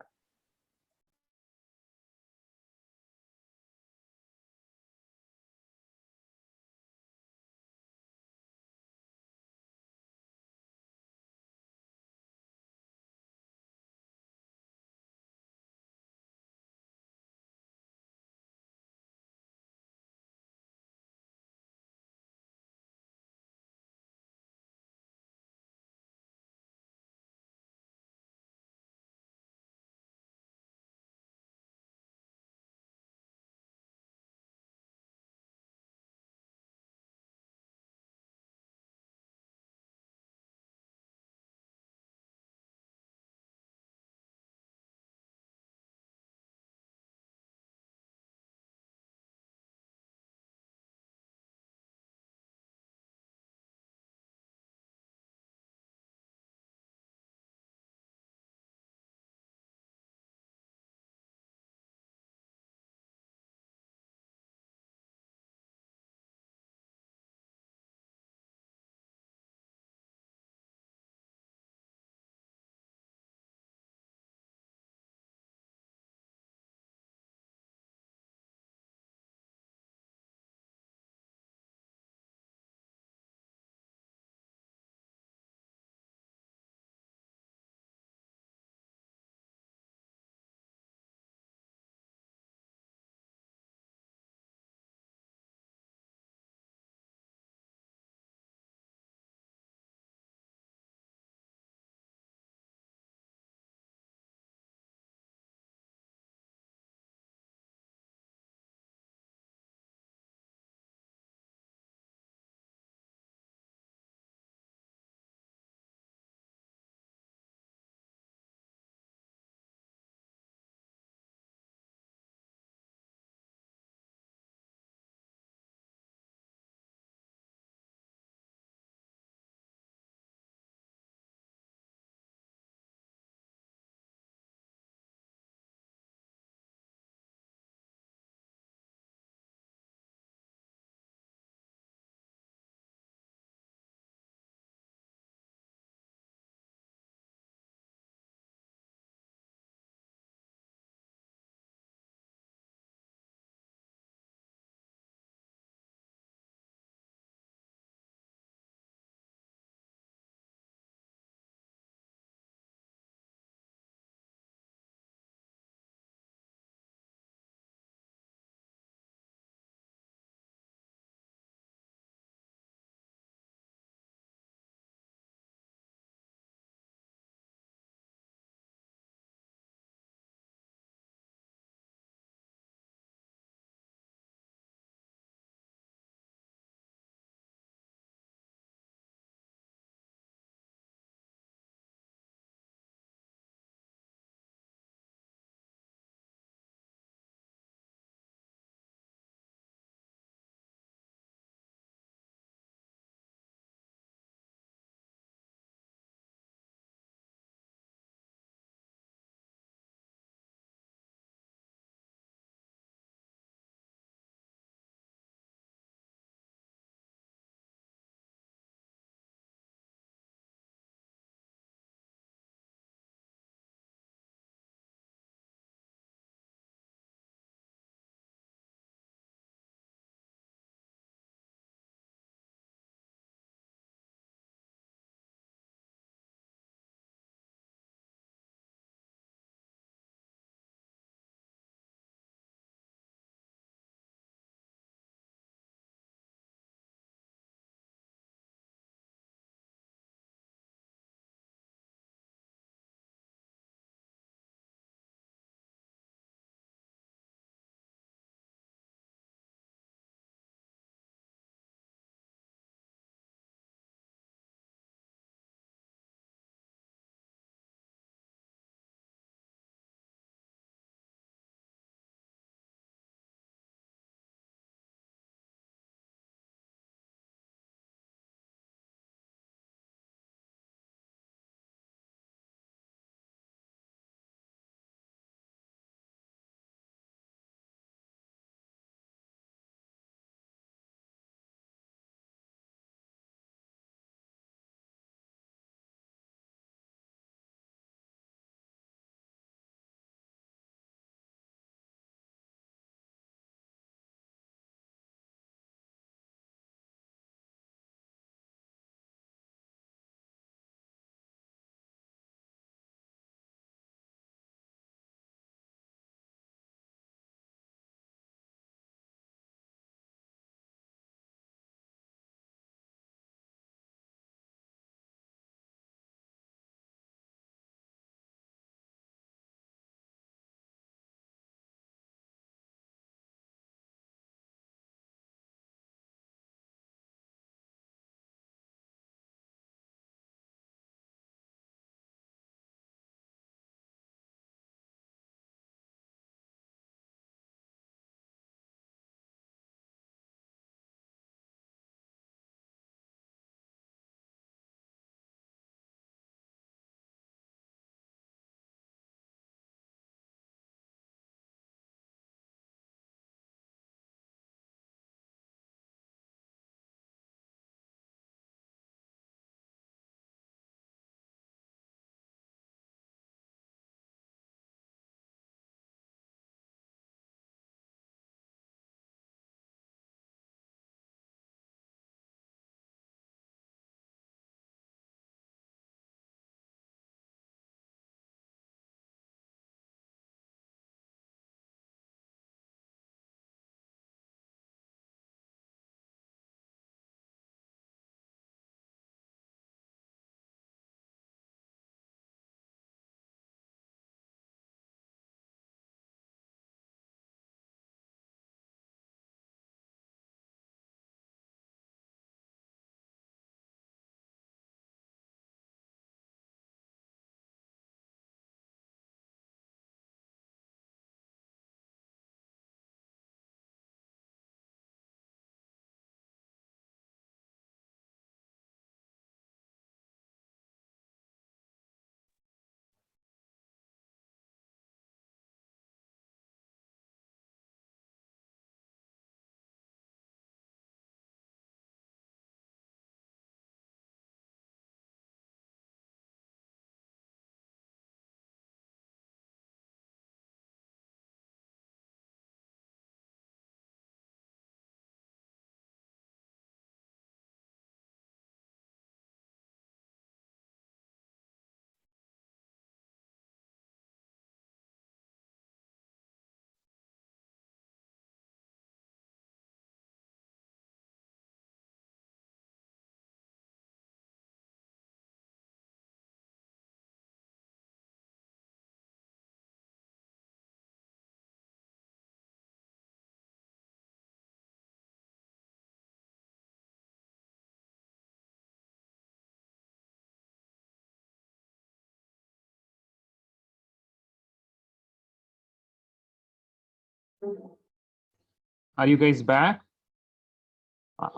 Are you guys back?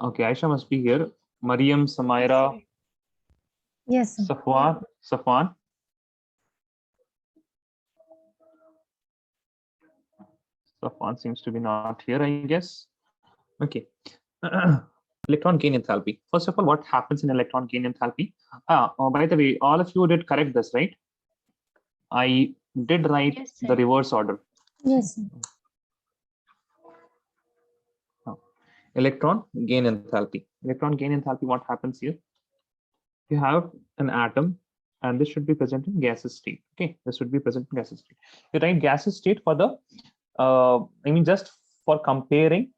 Okay, Aisha must be here. Mariam, Samaira, sir. Yes, sir. Safwan. Safwan seems to be not here, I guess. Okay. Electron gain enthalpy. First of all, what happens in electron gain enthalpy? By the way, all of you did correct this, right? I did write Yes, the sir. reverse order. Yes, sir. Electron gain enthalpy. Electron gain enthalpy, what happens here? You have an atom and this should be present in gaseous state. Okay, this should be present in gaseous state. You write gaseous state for the, just for comparing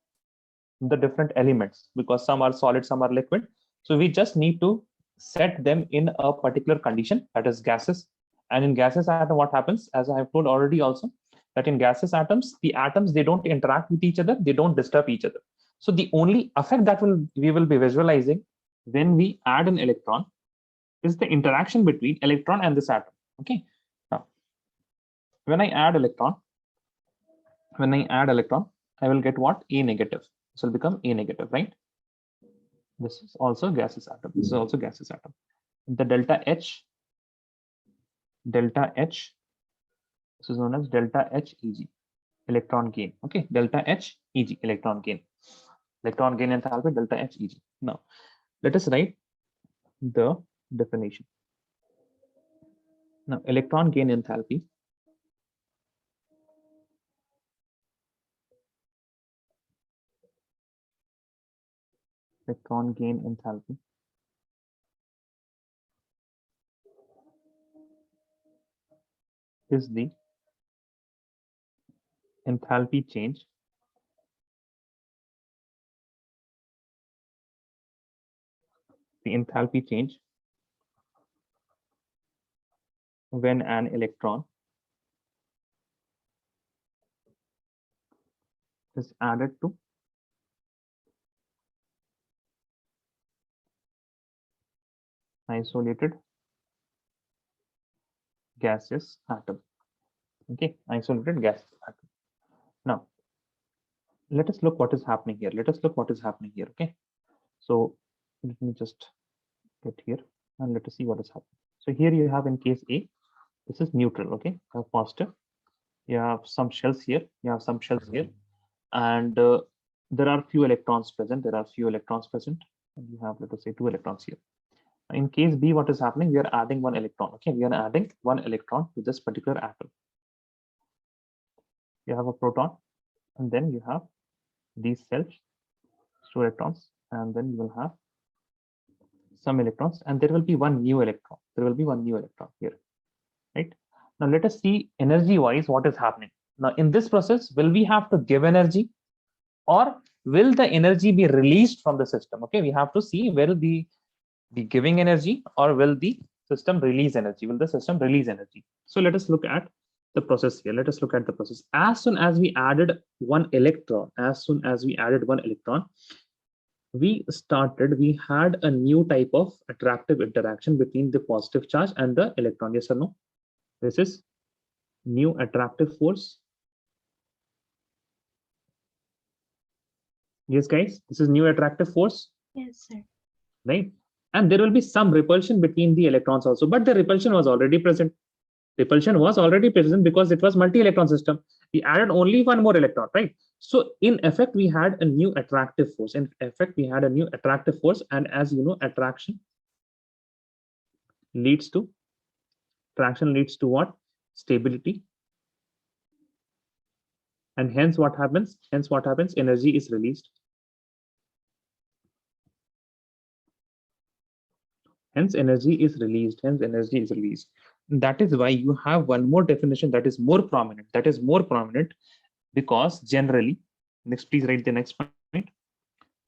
the different elements, because some are solid, some are liquid. So we just need to set them in a particular condition, that is gases. And in gaseous atom, what happens, as I have told already also, that in gaseous atoms, the atoms, they don't interact with each other, they don't disturb each other. So the only effect that we will be visualizing when we add an electron is the interaction between electron and this atom. Okay. Now, when I add electron, I will get what? A negative. This will become A negative, right? This is also gaseous atom. This is also gaseous atom. The delta H, this is known as delta H Eg, electron gain. Okay, delta H Eg, electron gain. Electron gain enthalpy, delta H Eg. Now, let us write the definition. Now, electron gain enthalpy is the enthalpy change when an electron is added to isolated gaseous atom. Okay, isolated gaseous atom. Now, let us look what is happening here. Okay, so let me just get here and let us see what is happening. So here you have, in case A, this is neutral. Okay, you have positive, you have some shells here, and there are few electrons present. And you have, let us say, 2 electrons here. In case B, what is happening? We are adding 1 electron. Okay, we are adding 1 electron to this particular atom. You have a proton, and then you have these cells, 2 electrons, and then you will have some electrons, and there will be one new electron. Here, right? Now let us see energy-wise what is happening. Now in this process, will we have to give energy, or will the energy be released from the system? Okay, we have to see, will be giving energy, or will the system release energy? So let us look at the process here. As soon as we added one electron, we had a new type of attractive interaction between the positive charge and the electron. Yes or no? This is new attractive force. Yes, guys, this is new attractive force. Yes, sir. Right? And there will be some repulsion between the electrons also, but the repulsion was already present. Because it was multi-electron system. We added only one more electron, right? So in effect, we had a new attractive force. And as you know, attraction leads to what? Stability. And hence what happens? Energy is released. Hence energy is released. That is why you have one more definition that is more prominent. Because generally, please write the next point.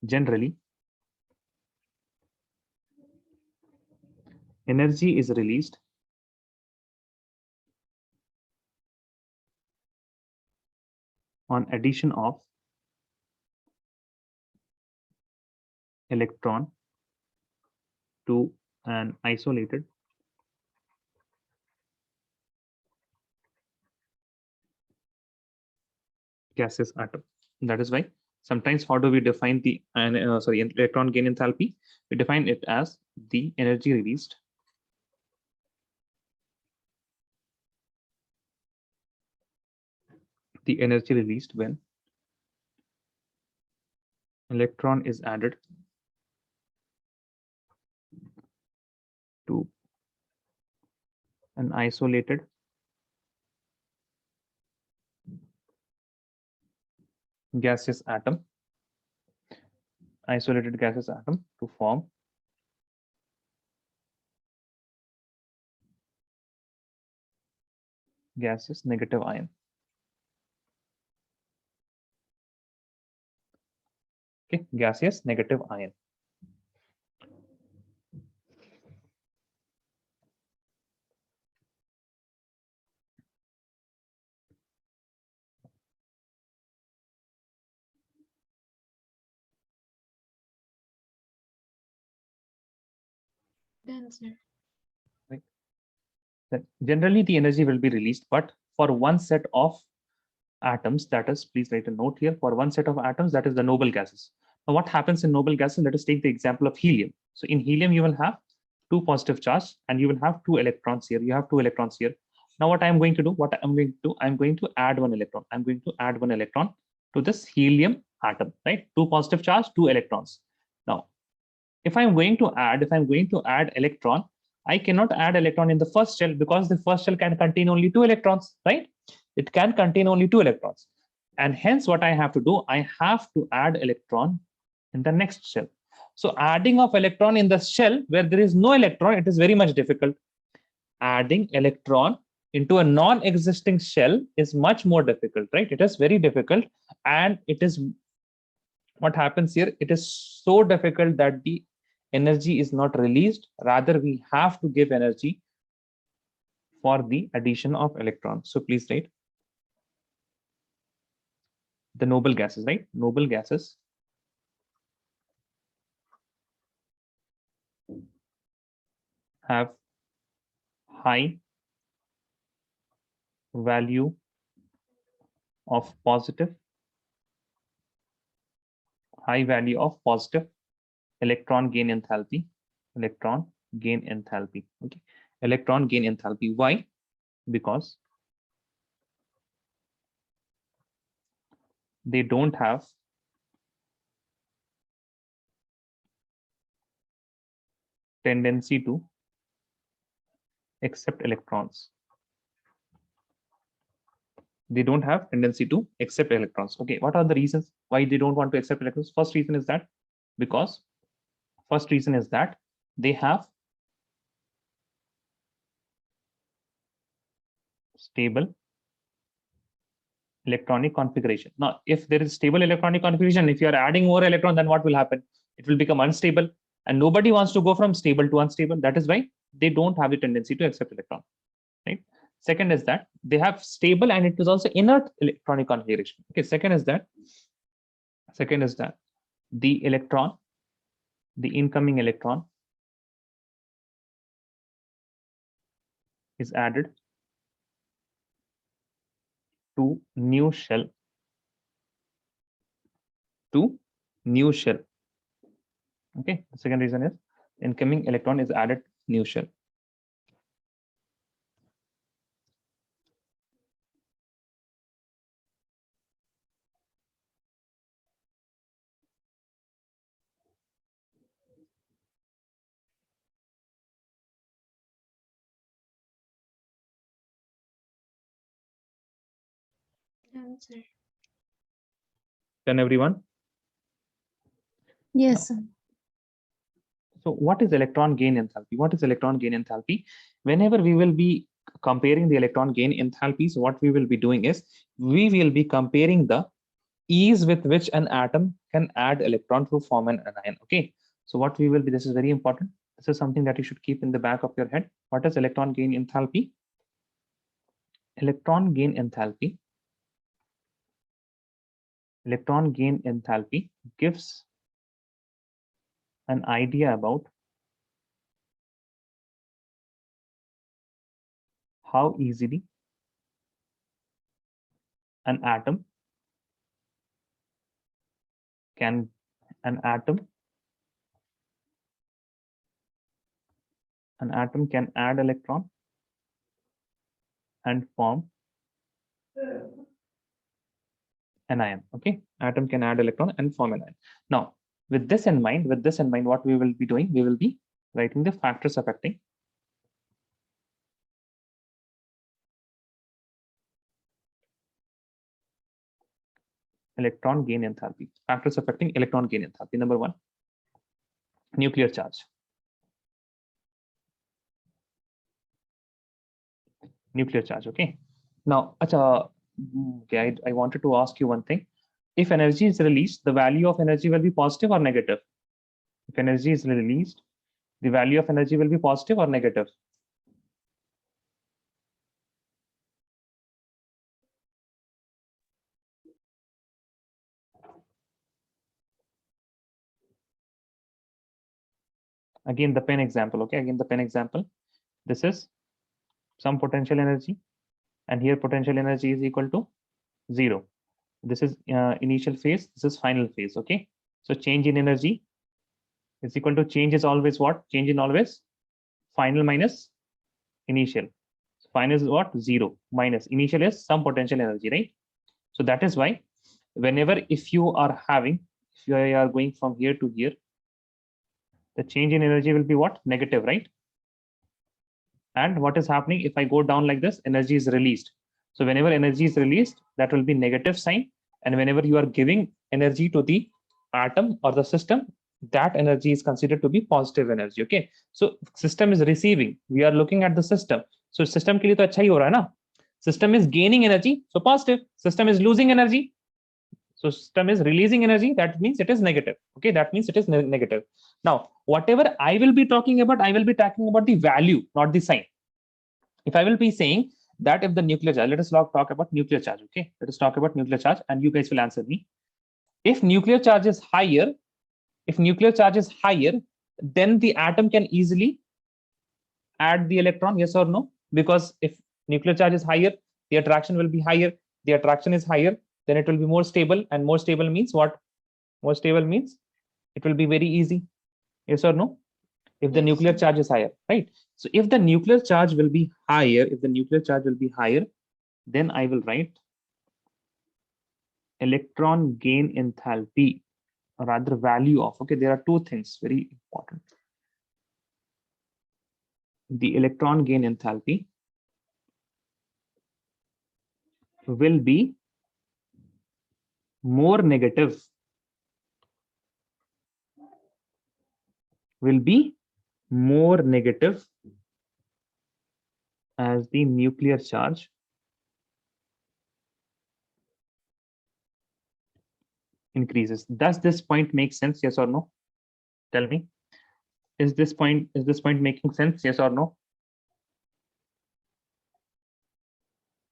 Generally, energy is released on addition of electron to an isolated gaseous atom. That is why sometimes how do we define the electron gain enthalpy? We define it as the energy released when electron is added to an isolated gaseous atom to form gaseous negative ion. Okay, gaseous negative ion. Done, sir. Then generally the energy will be released, but for one set of atoms, that is, please write a note here, for one set of atoms, that is the noble gases. Now what happens in noble gases? Let us take the example of helium. So in helium, you will have two positive charge and you will have two electrons here. You have two electrons here. Now what I'm going to do, I'm going to add one electron. I'm going to add one electron to this helium atom, right? Two positive charge, two electrons. Now, if I'm going to add electron, I cannot add electron in the first shell because the first shell can contain only two electrons, right? It can contain only two electrons. And hence what I have to do, I have to add electron in the next shell. So adding of electron in the shell where there is no electron, it is very much difficult. Adding electron into a non-existing shell is much more difficult, right? It is very difficult. And it is what happens here, it is so difficult that the energy is not released. Rather, we have to give energy for the addition of electrons. So please write the noble gases, right? Noble gases have high value of positive electron gain enthalpy. Okay, electron gain enthalpy. Why? Because they don't have tendency to accept electrons. They don't have tendency to accept electrons. Okay, what are the reasons why they don't want to accept electrons? First reason is that they have stable electronic configuration. Now, if there is stable electronic configuration, if you are adding more electron, then what will happen? It will become unstable, and nobody wants to go from stable to unstable. That is why they don't have the tendency to accept electron, right? Second is that they have stable and it is also inert electronic configuration. Okay, second is that the incoming electron is added to new shell. Okay, the second reason is incoming electron is added new shell. Done, sir. Done, everyone? Yes, sir. So what is electron gain enthalpy? Whenever we will be comparing the electron gain enthalpies, what we will be doing is we will be comparing the ease with which an atom can add electron to form an anion. Okay, so what we will be, this is very important. This is something that you should keep in the back of your head. What is electron gain enthalpy? Electron gain enthalpy gives an idea about how easily an atom can an atom can add electron and form an ion. Okay, atom can add electron and form an ion. Now, with this in mind, what we will be doing, we will be writing the factors affecting electron gain enthalpy. Factors affecting electron gain enthalpy. Number one, nuclear charge. Nuclear charge. Okay. Now, okay, I wanted to ask you one thing. If energy is released, the value of energy will be positive or negative? If energy is released, the value of energy will be positive or negative? Again, the pen example. Okay, again, the pen example. This is some potential energy, and here potential energy is equal to 0. This is initial phase, this is final phase. Okay, so change in energy is equal to change is always what? Change in always final minus initial. So final is what? 0 minus initial is some potential energy, right? So that is why whenever if you are going from here to here, the change in energy will be what? Negative, right? And what is happening if I go down like this? Energy is released. So whenever energy is released, that will be negative sign. And whenever you are giving energy to the atom or the system, that energy is considered to be positive energy. Okay. So system is receiving. We are looking at the system. So system ke liye to acha hi ho raha hai na? System is gaining energy, so positive. System is losing energy, so system is releasing energy. That means it is negative. Okay, that means it is negative. Now, whatever I will be talking about, I will be talking about the value, not the sign. If I will be saying that if the nuclear charge, let us talk about nuclear charge. Okay, let us talk about nuclear charge, and you guys will answer me. If nuclear charge is higher, then the atom can easily add the electron, yes or no? Because if nuclear charge is higher, the attraction will be higher. The attraction is higher, then it will be more stable, and more stable means what? More stable means it will be very easy, yes or no? If the Yes, nuclear sir. charge is higher, right? So if the nuclear charge will be higher, then I will write electron gain enthalpy, or rather value of, okay, there are two things very important. The electron gain enthalpy will be more negative, as the nuclear charge increases. Does this point make sense, yes or no? Tell me. Is this point making sense, yes or no?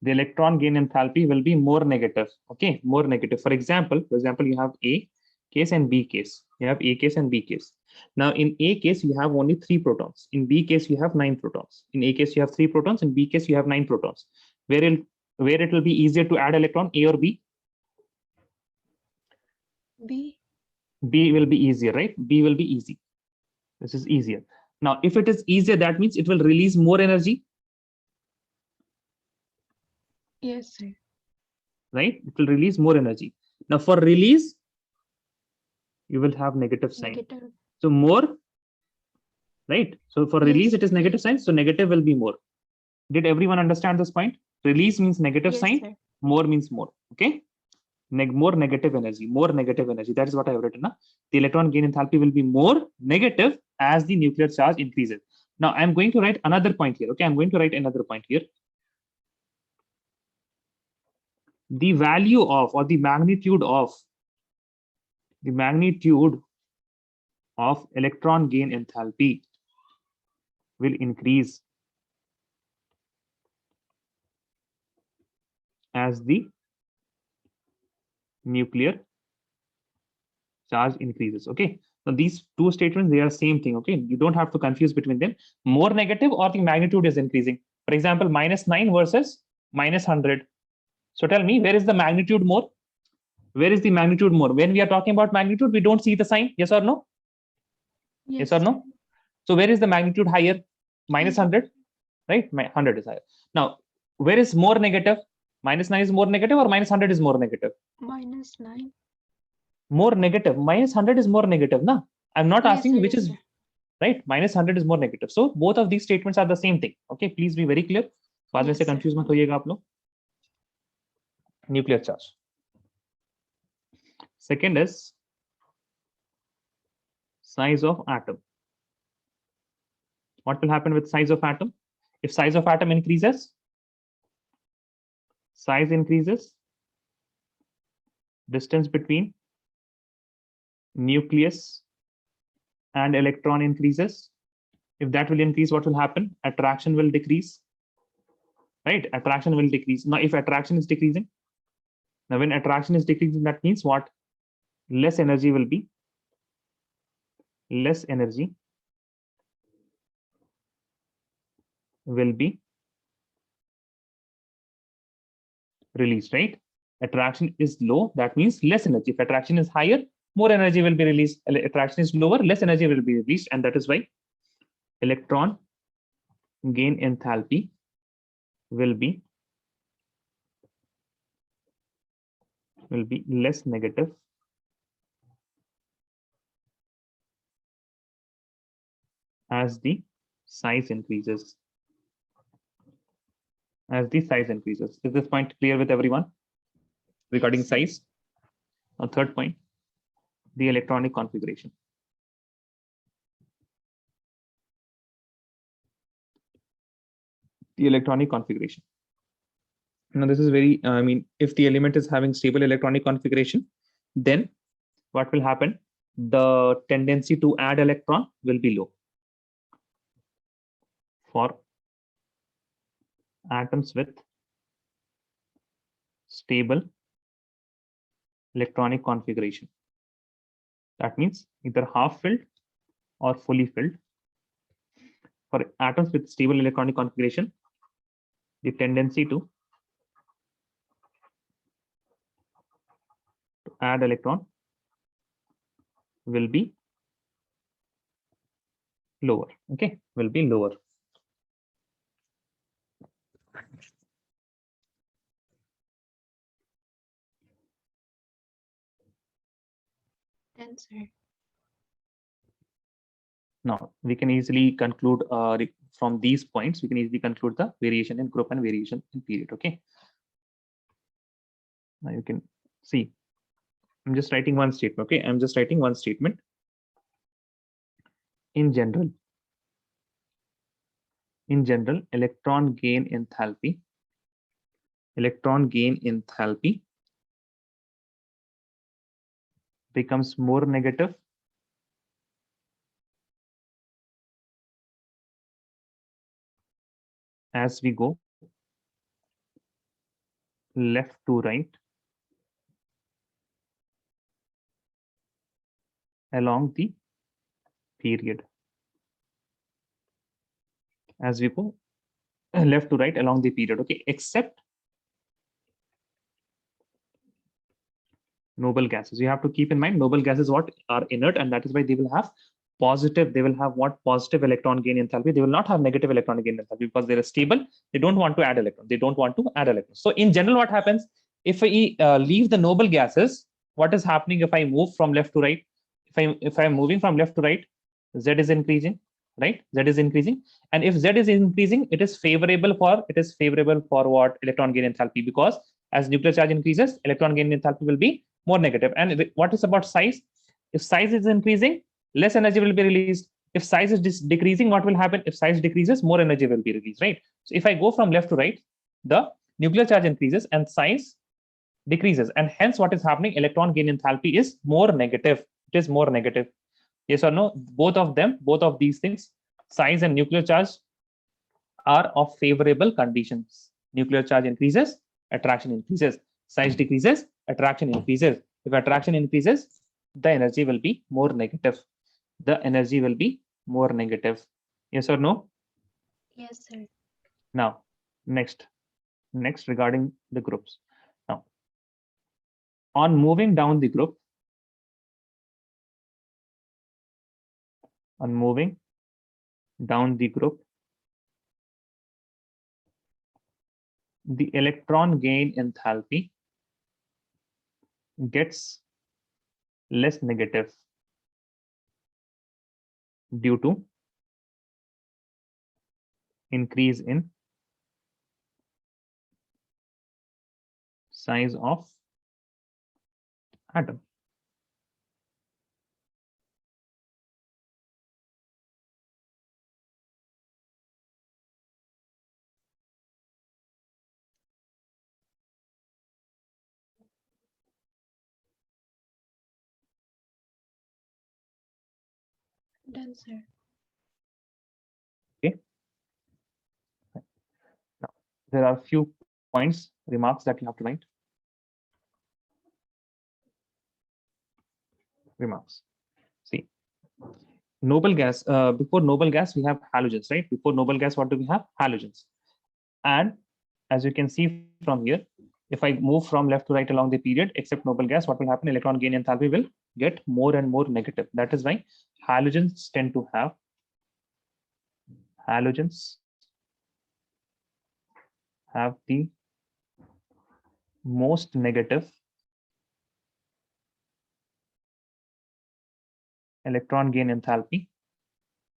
The electron gain enthalpy will be more negative. Okay, more negative. For example, you have A case and B case. You have A case and B case. Now, in A case, you have only 3 protons. In B case, you have 9 protons. In A case, you have 3 protons. In B case, you have 9 protons. Where it will be easier to add electron, A or B? B. B will be easier, right? B will be easy. This is easier. Now, if it is easier, that means it will release more energy, Yes, sir. right? It will release more energy. Now, for release, you will have negative sign. Negative. So more, right? So for release, Yes, it is sir. negative sign. So negative will be more. Did everyone understand this point? Release means negative Yes, sign. sir. More means more. Okay. More negative energy. That is what I have written. Na? The electron gain enthalpy will be more negative as the nuclear charge increases. Now I'm going to write another point here. Okay. I'm going to write another point here. The value of, or the magnitude of electron gain enthalpy will increase as the nuclear charge increases. Okay, now these two statements, they are same thing. Okay, you don't have to confuse between them. More negative, or the magnitude is increasing. For example, -9 versus -100. So tell me, where is the magnitude more? Where is the magnitude more? When we are talking about magnitude, we don't see the sign. Yes or no? Yes or no? So where is the magnitude higher? Minus 100, right? 100 is higher. Now, where is more negative? Minus 9 is more negative or minus 100 is more negative? -9. More negative. Minus 100 is more negative, na? I'm not Yes, asking sir, which yes, is sir. right. Minus 100 is more negative. So both of these statements are the same thing. Okay, please be very clear. बाद में Yes, से sir. confuse मत होइएगा आप लोग. Nuclear charge. Second is size of atom. What will happen with size of atom? If size of atom increases, size increases, distance between nucleus and electron increases. If that will increase, what will happen? Attraction will decrease, right? Attraction will decrease. Now, if attraction is decreasing, now when attraction is decreasing, that means what? Less energy will be, less energy will be released, right? Attraction is low, that means less energy. If attraction is higher, more energy will be released. Attraction is lower, less energy will be released, and that is why electron gain enthalpy will be less negative as the size increases. As the size increases. Is this point clear with everyone regarding Yes, sir. size? Now, third point, the electronic configuration. The electronic configuration. Now, this is very, I mean, if the element is having stable electronic configuration, then what will happen? The tendency to add electron will be low. For atoms with stable electronic configuration. That means either half filled or fully filled. For atoms with stable electronic configuration, the tendency to add electron will be lower. Okay, will be lower. Then, sir. Now we can easily conclude from these points. We can easily conclude the variation in group and variation in period. Okay. Now you can see. I'm just writing one statement. Okay, I'm just writing one statement. In general, electron gain enthalpy becomes more negative as we go left to right along the period. As we go left to right along the period. Okay, except noble gases. You have to keep in mind noble gases what are inert, and that is why they will have positive. They will have what? Positive electron gain enthalpy. They will not have negative electron gain enthalpy because they are stable. They don't want to add electrons. They don't want to add electrons. So in general, what happens if I leave the noble gases? What is happening if I move from left to right? If I'm moving from left to right, Z is increasing, right? Z is increasing, and if Z is increasing, it is favorable for what? Electron gain enthalpy, because as nuclear charge increases, electron gain enthalpy will be more negative. And what is about size? If size is increasing, less energy will be released. If size is decreasing, what will happen? If size decreases, more energy will be released, right? So if I go from left to right, the nuclear charge increases and size decreases, and hence what is happening? Electron gain enthalpy is more negative. It is more negative. Yes or no? Both of them, both of these things, size and nuclear charge, are of favorable conditions. Nuclear charge increases, attraction increases. Size decreases, attraction increases. If attraction increases, the energy will be more negative. The energy will be more negative. Yes or no? Yes, sir. Now, next regarding the groups. Now, On moving down the group, on moving down the group, the electron gain enthalpy gets less negative due to increase in size of atom. Done, sir. Okay. Now, there are few points, remarks that you have to write. Remarks. See, noble gas, before noble gas, we have halogens, right? Before noble gas, what do we have? Halogens. And as you can see from here, if I move from left to right along the period, except noble gas, what will happen? Electron gain enthalpy will get more and more negative. That is why halogens tend to have the most negative electron gain enthalpy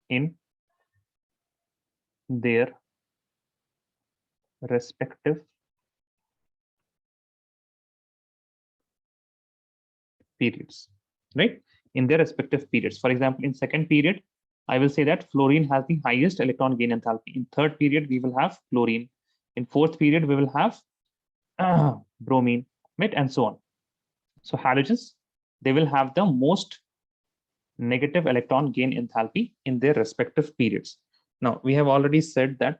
in their respective periods, right? In their respective periods. For example, in second period, I will say that fluorine has the highest electron gain enthalpy. In third period, we will have chlorine. In fourth period, we will have bromine, right? And so on. So halogens, they will have the most negative electron gain enthalpy in their respective periods. Now, we have already said that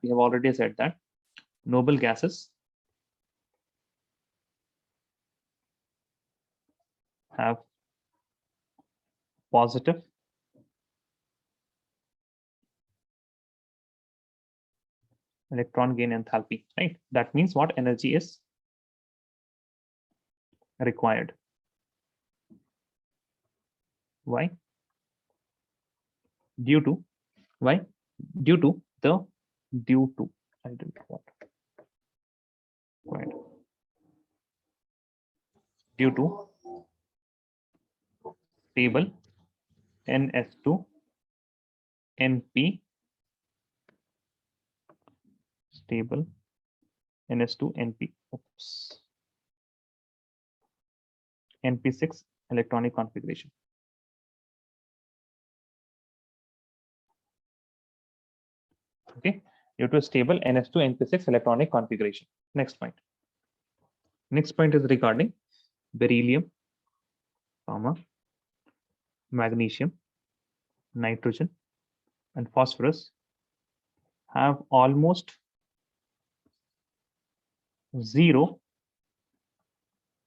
noble gases have positive electron gain enthalpy, right? That means what energy is required. Why? Due to I don't know what. Required. Due to stable NS2 NP stable NS2 NP. Oops. NP6 electronic configuration. Okay, due to stable NS2 NP6 electronic configuration. Next point. Next point is regarding beryllium, magnesium, nitrogen, and phosphorus have almost zero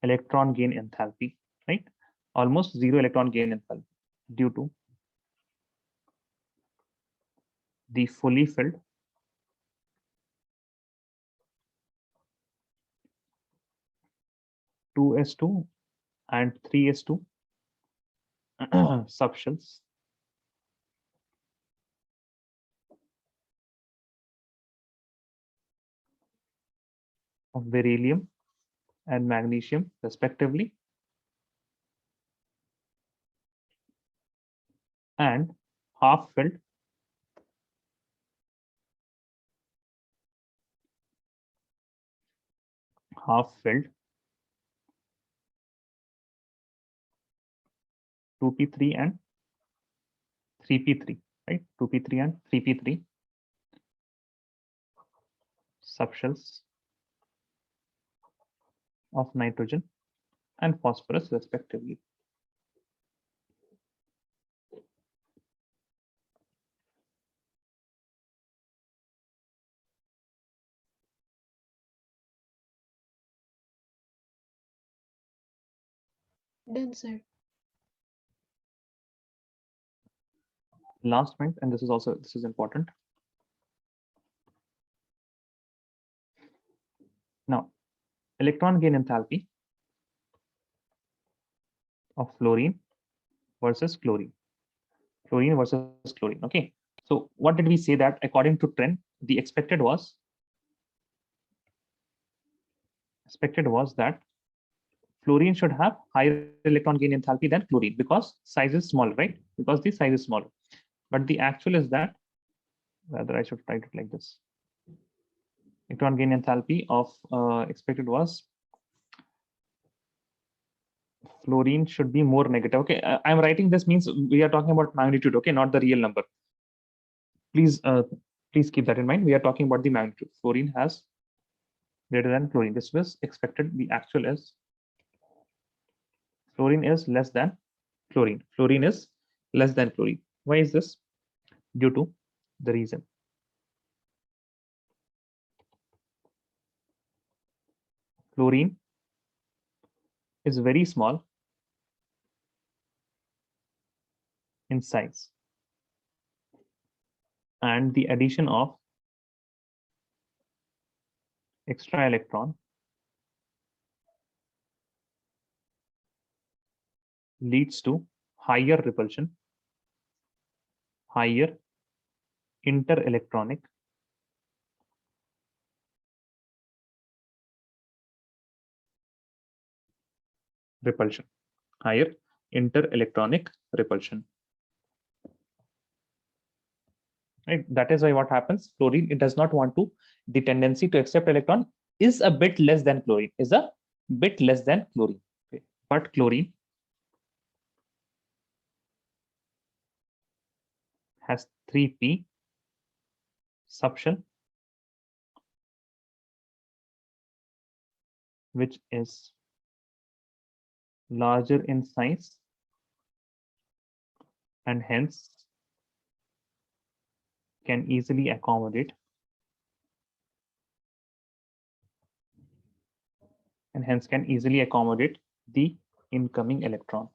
electron gain enthalpy, right? Almost zero electron gain enthalpy due to the fully filled (2s2) and 3s2 subshells of beryllium and magnesium respectively, and half filled half filled 2p3 and 3p3, right? 2p3 and 3p3 subshells of nitrogen and phosphorus respectively. Done, sir. Last point, and this is important. Now, electron gain enthalpy of fluorine versus chlorine. Fluorine versus chlorine. Okay. So what did we say that according to trend, the expected was that fluorine should have higher electron gain enthalpy than chlorine because size is smaller, right? Because the size is smaller. But the actual is that, rather I should write it like this. Electron gain enthalpy of expected was fluorine should be more negative. Okay, I'm writing this means we are talking about magnitude, okay, not the real number. Please keep that in mind. We are talking about the magnitude. Fluorine has greater than chlorine. This was expected. The actual is fluorine is less than chlorine. Fluorine is less than chlorine. Why is this? Due to the reason. Fluorine is very small in size, and the addition of extra electron leads to higher repulsion, higher interelectronic repulsion, higher interelectronic repulsion. Right? That is why what happens, fluorine, it does not want to, the tendency to accept electron is a bit less than chlorine, Okay. But chlorine has 3p subshell, which is larger in size and hence can easily accommodate the incoming electron.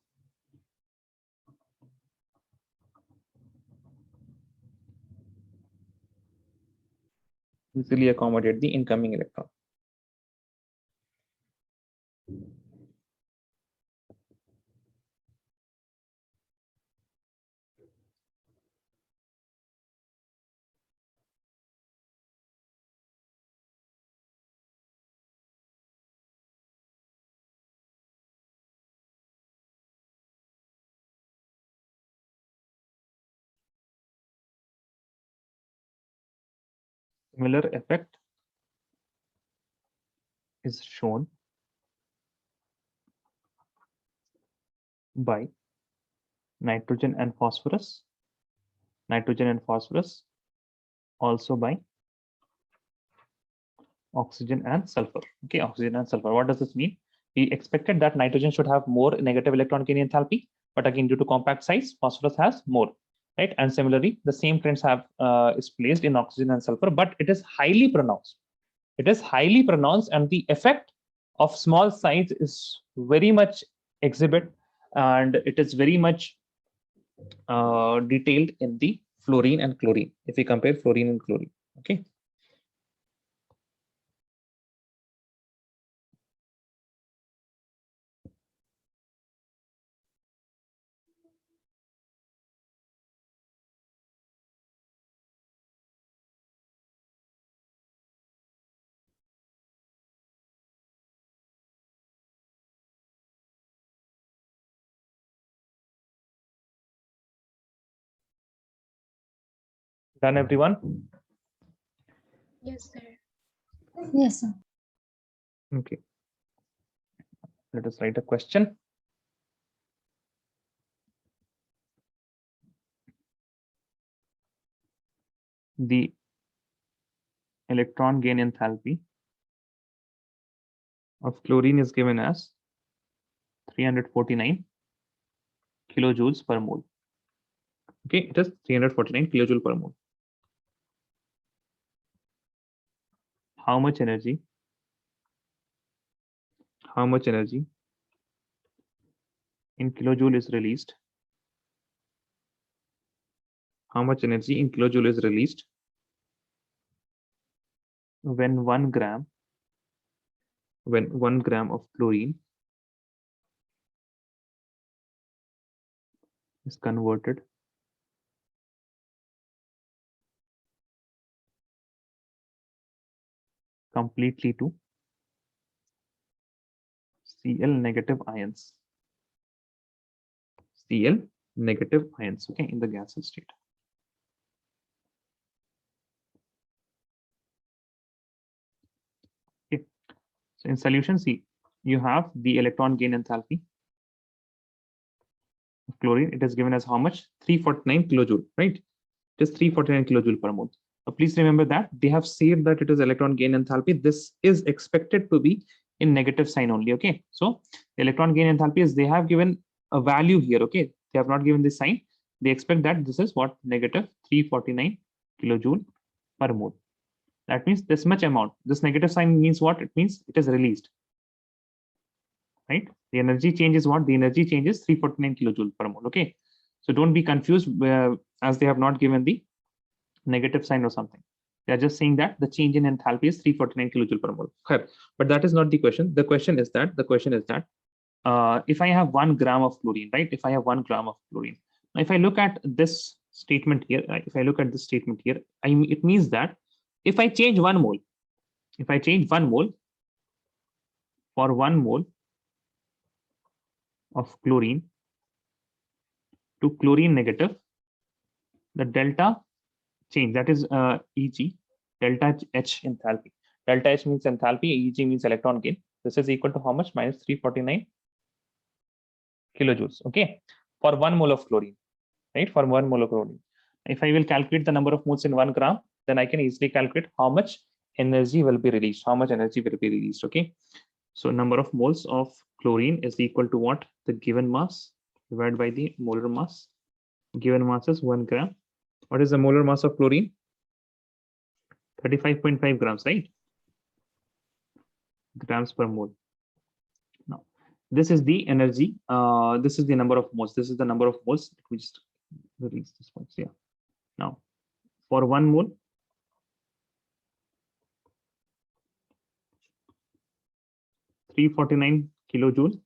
Easily accommodate the incoming electron. Similar effect is shown by nitrogen and phosphorus, also by oxygen and sulfur. Okay, oxygen and sulfur. What does this mean? We expected that nitrogen should have more negative electron gain enthalpy, but again, due to compact size, phosphorus has more, right? And similarly, the same trends have is placed in oxygen and sulfur, but it is highly pronounced. It is highly pronounced, and the effect of small size is very much exhibit, and it is very much detailed in the fluorine and chlorine. If we compare fluorine and chlorine, okay. Done, everyone? Yes, sir. Yes, sir. Okay. Let us write a question. The electron gain enthalpy of chlorine is given as 349 kilojoules per mole. Okay, it is 349 kilojoule per mole. How much energy in kilojoule is released? How much energy in kilojoule is released when 1 gram of chlorine is converted completely to Cl negative ions. Cl negative ions, okay, in the gaseous state. Okay. So in solution C, you have the electron gain enthalpy of chlorine. It is given as how much? 349 kilojoule, right? It is 349 kilojoule per mole. Please remember that they have said that it is electron gain enthalpy. This is expected to be in negative sign only. Okay, so the electron gain enthalpy is, they have given a value here. Okay, they have not given this sign. They expect that this is what? Negative 349 kilojoule per mole. That means this much amount. This negative sign means what? It means it is released, right? The energy change is what? The energy change is 349 kilojoule per mole. Okay, so don't be confused as they have not given the negative sign or something. They are just saying that the change in enthalpy is 349 kilojoule per mole. Okay. But that is not the question. The question is that if I have 1 gram of chlorine, right? If I have 1 gram of chlorine, if I look at this statement here, if I look at this statement here, it means that if I change 1 mole, if I change 1 mole for 1 mole of chlorine to chlorine negative, the delta change, that is Eg, delta H enthalpy. Delta H means enthalpy, Eg means electron gain. This is equal to how much? Minus 349 kilojoules. Okay, for 1 mole of chlorine, right? For 1 mole of chlorine. If I will calculate the number of moles in 1 gram, then I can easily calculate how much energy will be released. How much energy will be released? Okay, so number of moles of chlorine is equal to what? The given mass divided by the molar mass. Given mass is 1 gram. What is the molar mass of chlorine? 35.5 grams, right? Grams per mole. Now, this is the energy. This is the number of moles. This is the number of moles. Let me just release this one. Yeah. Now, for 1 mole, (349 kilojoule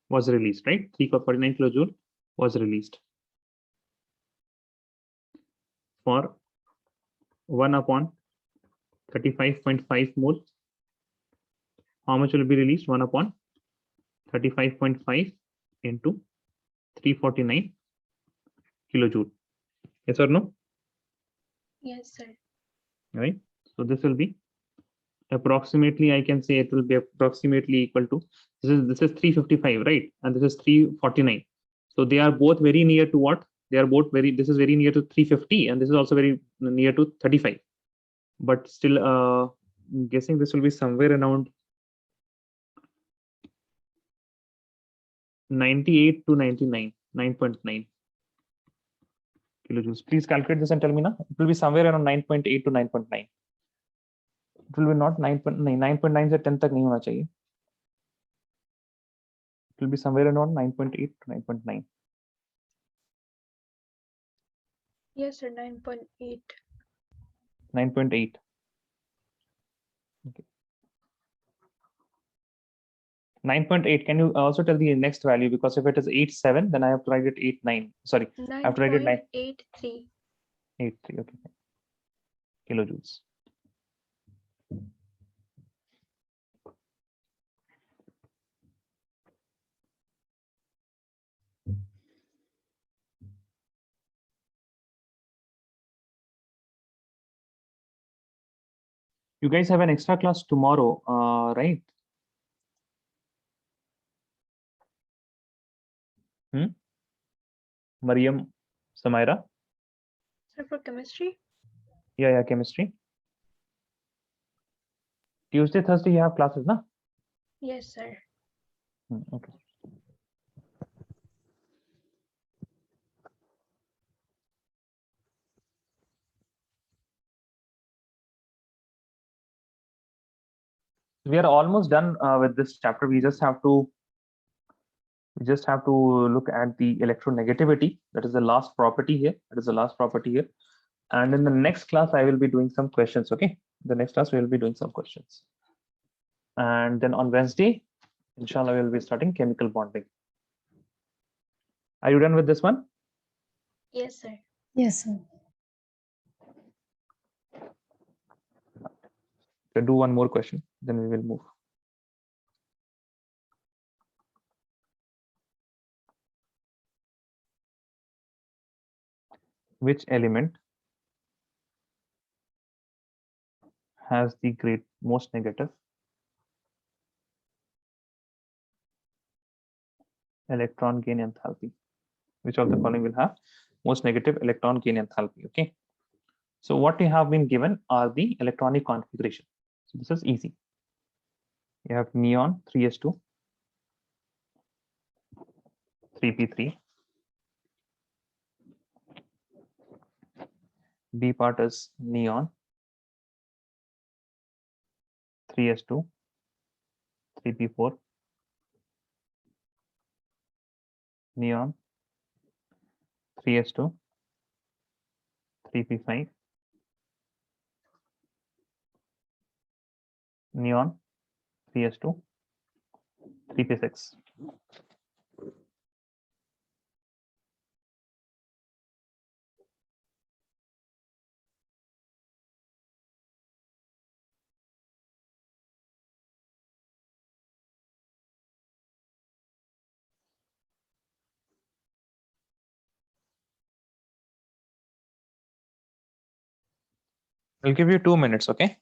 was released, right? 349 kilojoule was released. For 1 upon 35.5 mole, how much will be released? 1 upon 35.5 into 349 kilojoule. Yes or no? Yes, sir. Right. So this will be approximately, I can say it will be approximately equal to, this is 355, right? And this is 349. So they are both very near to what? They are both very, this is very near to 350 and this is also very near to 35. But still, I'm guessing this will be somewhere around 98 to 99, 9.9 kilojoules. Please calculate this and tell me now. It will be somewhere around 9.8 to 9.9. It will be not 9.9. 9.9 से 10 तक नहीं होना चाहिए. It will be somewhere around 9.8 to 9.9. Yes, sir. 9.8. 9.8. Okay. 9.8. Can you also tell the next value? Because if it is 8.7, then I have to write it 8.9. Sorry, I have to write it 9.83. 8.3. Okay. Kilojoules. You guys have an extra class tomorrow, right? Mariam, Samaira? Sir, for chemistry? Yeah, chemistry. Tuesday, Thursday, you have classes, na? Yes, sir. Okay. We are almost done with this chapter. We just have to look at the electronegativity. That is the last property here. And in the next class, I will be doing some questions. Okay. The next class, we will be doing some questions. And then on Wednesday, inshallah, we will be starting chemical bonding. Are you done with this one? Yes, sir. Yes, sir. So do one more question, then we will move. Which element has the most negative electron gain enthalpy? Which of the following will have most negative electron gain enthalpy? Okay. So what you have been given are the electronic configuration. So this is easy. You have neon 3s2, 3p3. B part is neon 3s2, 3p4, neon 3s2, 3p5, neon 3s2, 3p6. I'll give you 2 minutes, okay?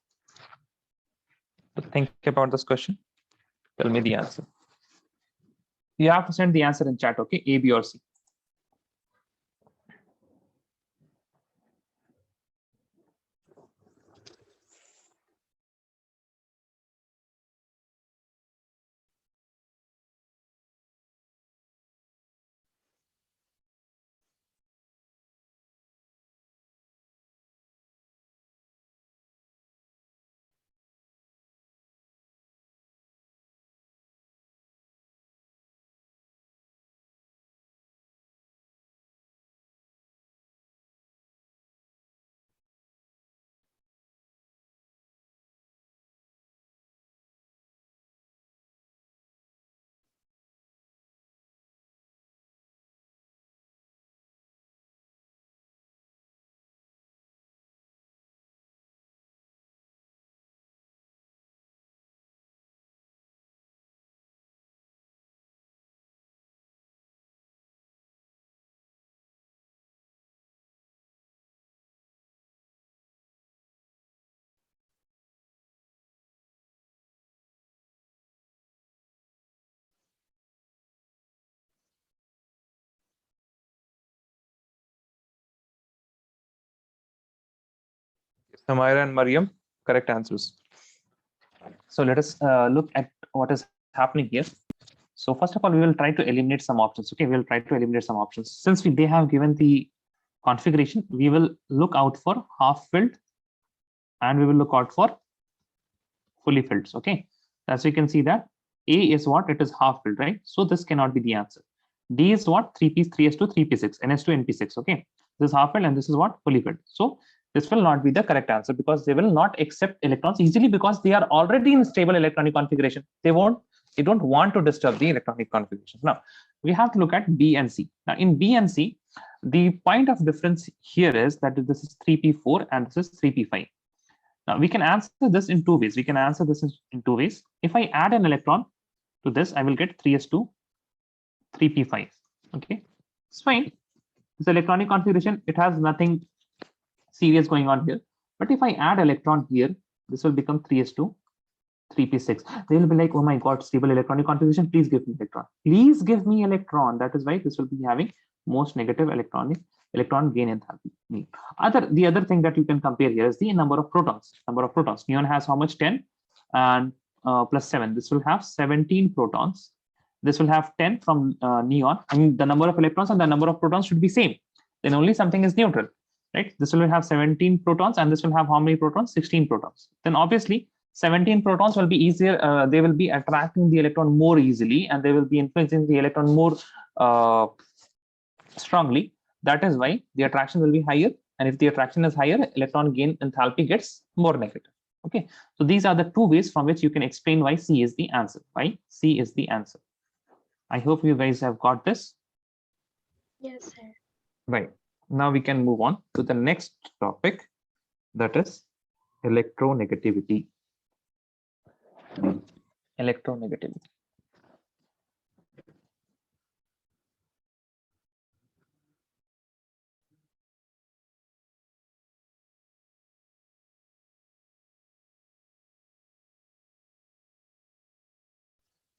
To think about this question. Tell me the answer. You have to send the answer in chat, okay? A, B, or C. Samira and Mariam, correct answers. So let us look at what is happening here. So first of all, we will try to eliminate some options. Okay, we will try to eliminate some options. Since they have given the configuration, we will look out for half filled and we will look out for fully filled. Okay, as you can see that A is what? It is half filled, right? So this cannot be the answer. D is what? 3p, 3s2, 3p6, ns2, np6. Okay, this is half filled and this is what? Fully filled. So this will not be the correct answer because they will not accept electrons easily because they are already in stable electronic configuration. They don't want to disturb the electronic configuration. Now we have to look at B and C. Now in B and C, the point of difference here is that this is 3p4 and this is 3p5. Now we can answer this in 2 ways. We can answer this in 2 ways. If I add an electron to this, I will get 3s2, 3p5. Okay, it's fine. This electronic configuration, it has nothing serious going on here. But if I add electron here, this will become 3s2, 3p6. They will be like, oh my God, stable electronic configuration, please give me electron. Please give me electron. That is why this will be having most negative electron gain enthalpy. The other thing that you can compare here is the number of protons. Neon has how much? 10 and plus 7. This will have 17 protons. This will have 10 from neon. I mean, the number of electrons and the number of protons should be same. Then only something is neutral, right? This will have 17 protons and this will have how many protons? 16 protons. Then obviously 17 protons will be easier. They will be attracting the electron more easily and they will be influencing the electron more strongly. That is why the attraction will be higher. And if the attraction is higher, electron gain enthalpy gets more negative. Okay, so these are the 2 ways from which you can explain why C is the answer. Why C is the answer. I hope you guys have got this. Yes, sir. Right. Now we can move on to the next topic, that is electronegativity. Electronegativity.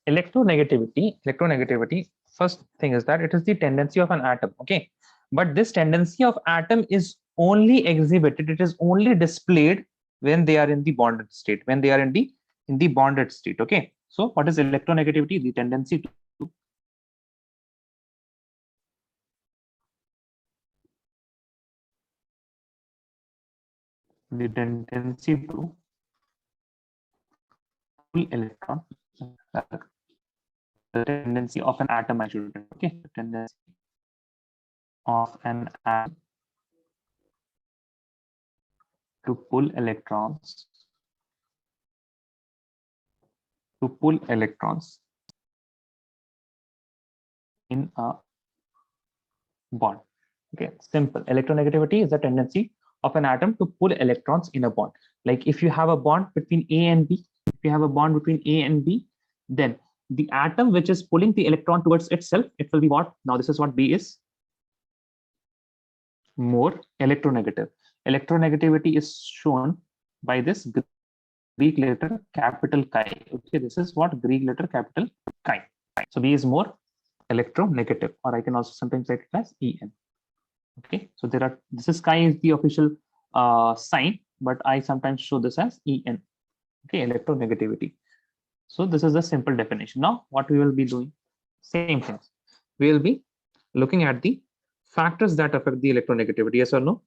Electronegativity, first thing is that it is the tendency of an atom, okay? But this tendency of atom is only exhibited, it is only displayed when they are in the bonded state, when they are in the bonded state, okay? So what is electronegativity? The tendency to pull electron, the tendency of an atom, I should, okay? The tendency of an atom to pull electrons in a bond. Okay, simple. Electronegativity is the tendency of an atom to pull electrons in a bond. Like if you have a bond between A and B, then the atom which is pulling the electron towards itself, it will be what? Now this is what B is. More electronegative. Electronegativity is shown by this Greek letter capital Chi. Okay, this is what Greek letter capital Chi. So B is more electronegative, or I can also sometimes write it as En. Okay, so this is Chi is the official sign, but I sometimes show this as En. Okay, electronegativity. So this is a simple definition. Now what we will be doing, same things. We will be looking at the factors that affect the electronegativity. Yes or no?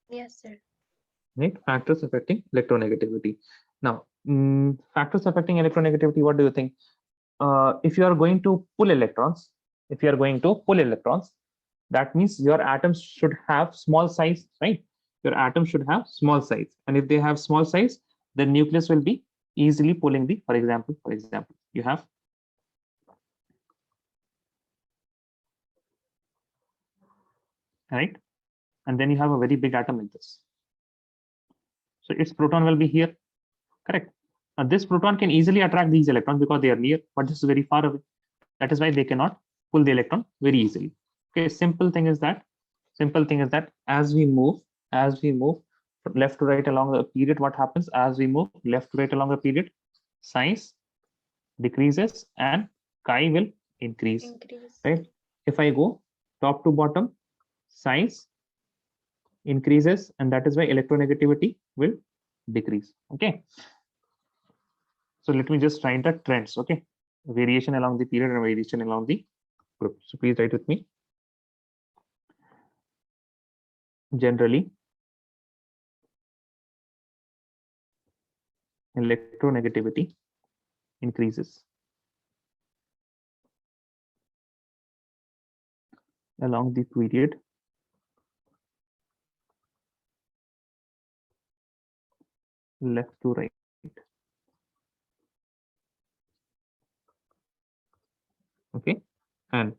Yes, sir. Right, factors affecting electronegativity. Now factors affecting electronegativity, what do you think? If you are going to pull electrons, that means your atoms should have small size, right? Your atoms should have small size, and if they have small size, the nucleus will be easily pulling the, for example, you have right, and then you have a very big atom like this. So its proton will be here, correct? This proton can easily attract these electrons because they are near, but this is very far away. That is why they cannot pull the electron very easily. Okay, simple thing is that as we move from left to right along the period, what happens as we move left to right along the period? Size decreases and chi will increase. Right? If I go top to bottom, size increases, and that is why electronegativity will decrease. Okay. So let me just write the trends. Okay. Variation along the period and variation along the group. So please write with me. Generally, electronegativity increases along the period left to right. Okay, and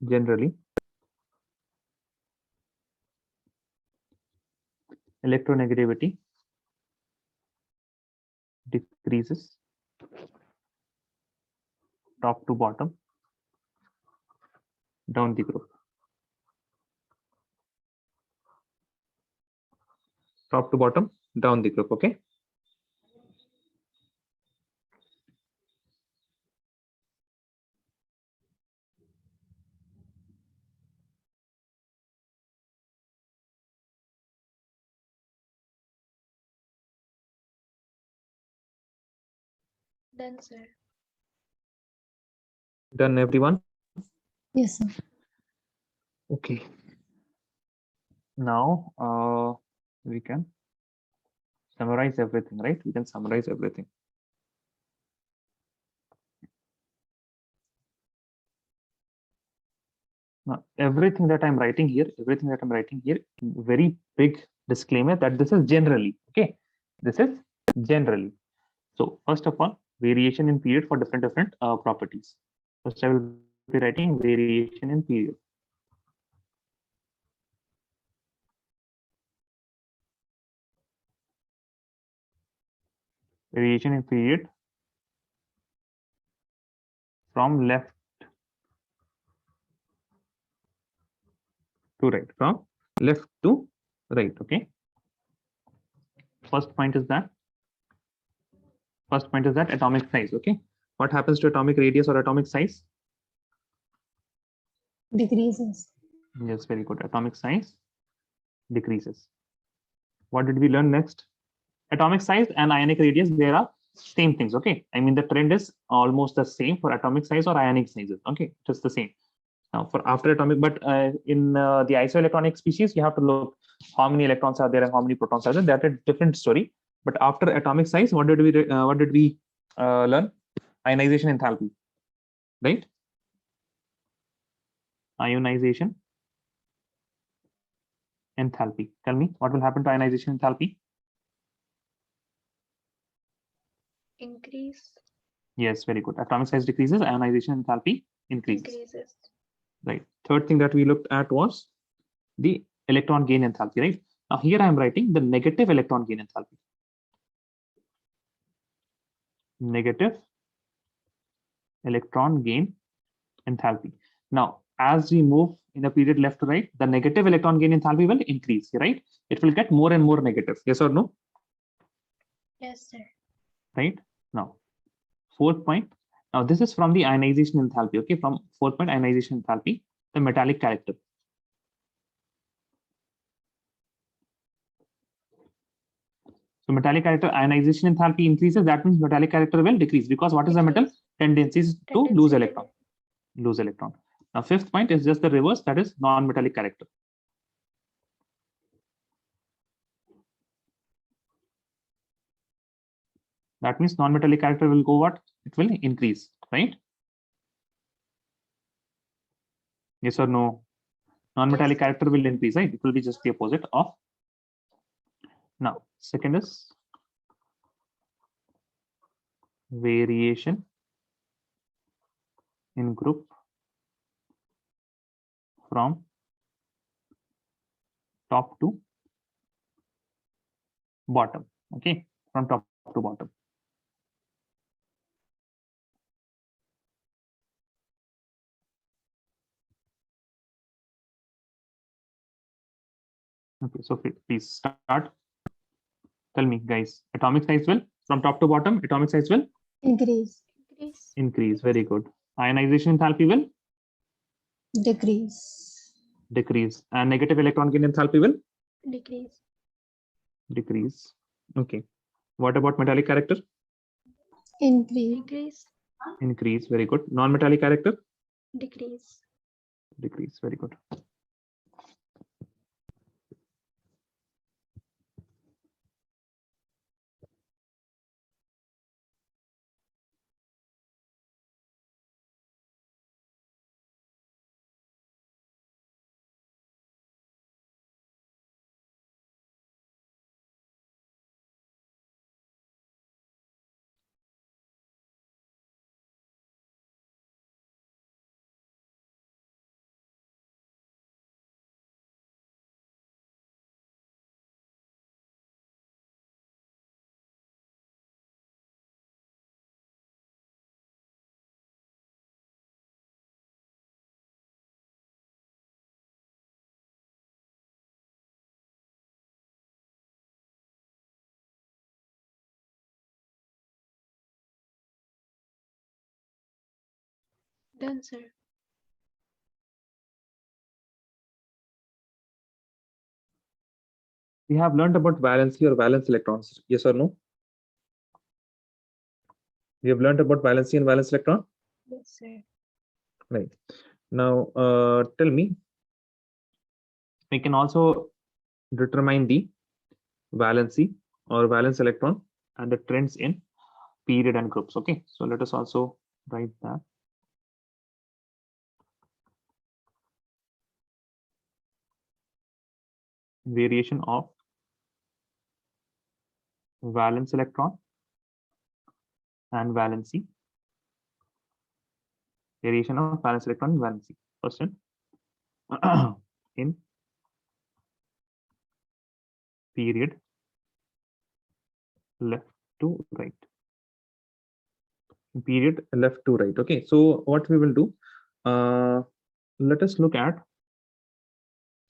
generally electronegativity decreases top to bottom down the group. Top to bottom down the group. Okay. Done, sir. Done, everyone? Yes, sir. Okay. Now we can summarize everything, right? We can summarize everything. Now, everything that I'm writing here, very big disclaimer that this is generally, okay? This is generally. So first of all, variation in period for different properties. First, I will be writing variation in period. variation in period from left to right, from left to right. Okay. First point is that atomic size. Okay. What happens to atomic radius or atomic size? Decreases. Yes, very good. Atomic size decreases. What did we learn next? Atomic size and ionic radius, there are same things. Okay. I mean, the trend is almost the same for atomic size or ionic sizes. Okay. Just the same. Now for after atomic, but in the isoelectronic species, you have to look how many electrons are there and how many protons are there. That's a different story. But after atomic size, what did we learn? Ionization enthalpy, right? Ionization enthalpy. Tell me what will happen to ionization enthalpy? Increase. Yes, very good. Atomic size decreases, ionization enthalpy increases. Increases. Right. Third thing that we looked at was the electron gain enthalpy, right? Now here I am writing the negative electron gain enthalpy. Negative electron gain enthalpy. Now, as we move in the period left to right, the negative electron gain enthalpy will increase, right? It will get more and more negative. Yes or no? Yes, sir. Right. Now, fourth point. Now, this is from the ionization enthalpy. Okay, from fourth point, ionization enthalpy, the metallic character. So metallic character ionization enthalpy increases. That means metallic character will decrease because what is the metal? Decrease. Tendencies to Tendency lose to electron. Lose electron. Now, fifth point is just the reverse. That is non-metallic character. That means non-metallic character will go what? It will increase, right? Yes or no? Non-metallic Yes. character will increase, right? It will be just the opposite of. Now, second is variation in group from top to bottom. Okay, from top to bottom. Okay, so please start. Tell me, guys, atomic size will from top to bottom, atomic size will Increase. Increase. increase. Very good. Ionization enthalpy will Decrease. decrease, and negative electron gain enthalpy will Decrease. decrease. Okay. What about metallic character? Increase. Increase. Increase. Very good. Non-metallic character? Decrease. Decrease. Very good. Done, sir. We have learned about valency or valence electrons. Yes or no? We have learned about valency and valence electron. Yes, sir. Right. Now, tell me, we can also determine the valency or valence electron and the trends in period and groups. Okay, so let us also write that. Variation of valence electron and valency. Variation of valence electron and valency. Question in period left to right. Period left to right. Okay, so what we will do, let us look at,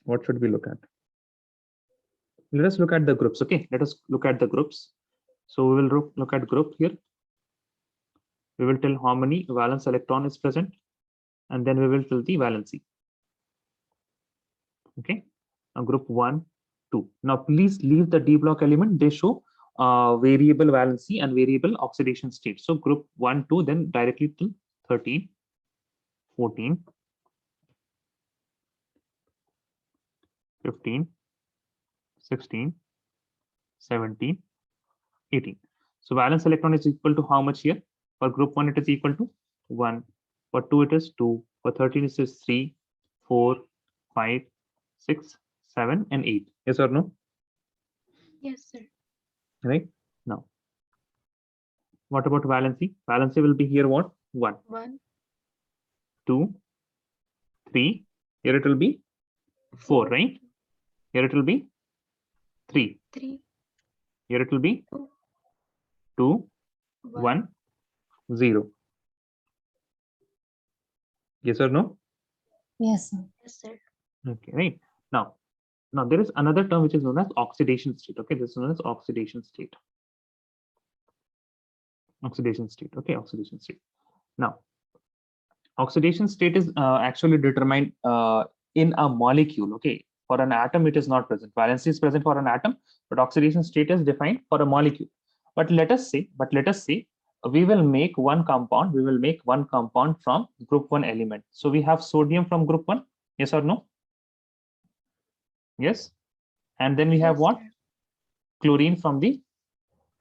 what should we look at? Let us look at the groups. Okay, let us look at the groups. So we will look at group here. We will tell how many valence electron is present, and then we will tell the valency. Okay, now group 1, 2. Now please leave the D block element. They show variable valency and variable oxidation state. So group 1, 2, then directly to 13, 14, 15, 16, 17, 18. So valence electron is equal to how much here? For group 1, it is equal to 1. For 2, it is 2. For 13, it is 3, 4, 5, 6, 7, and 8. Yes or no? Yes, sir. Right? Now, what about valency? Valency will be here what? 1, 1, 2, 3. Here it will be 4, right? Here it will be 3. 3, Here it will be 2, 2, 1. 1, 0. Yes or no? Yes, sir. Yes, sir. Okay, right. Now there is another term which is known as oxidation state. Okay, this is known as oxidation state. Oxidation state. Okay, oxidation state. Now, oxidation state is actually determined in a molecule. Okay, for an atom it is not present. Valency is present for an atom, but oxidation state is defined for a molecule. But let us say we will make one compound. We will make one compound from group 1 element. So we have sodium from group 1. Yes or no? Yes. And then we have Yes, what? sir. Chlorine from the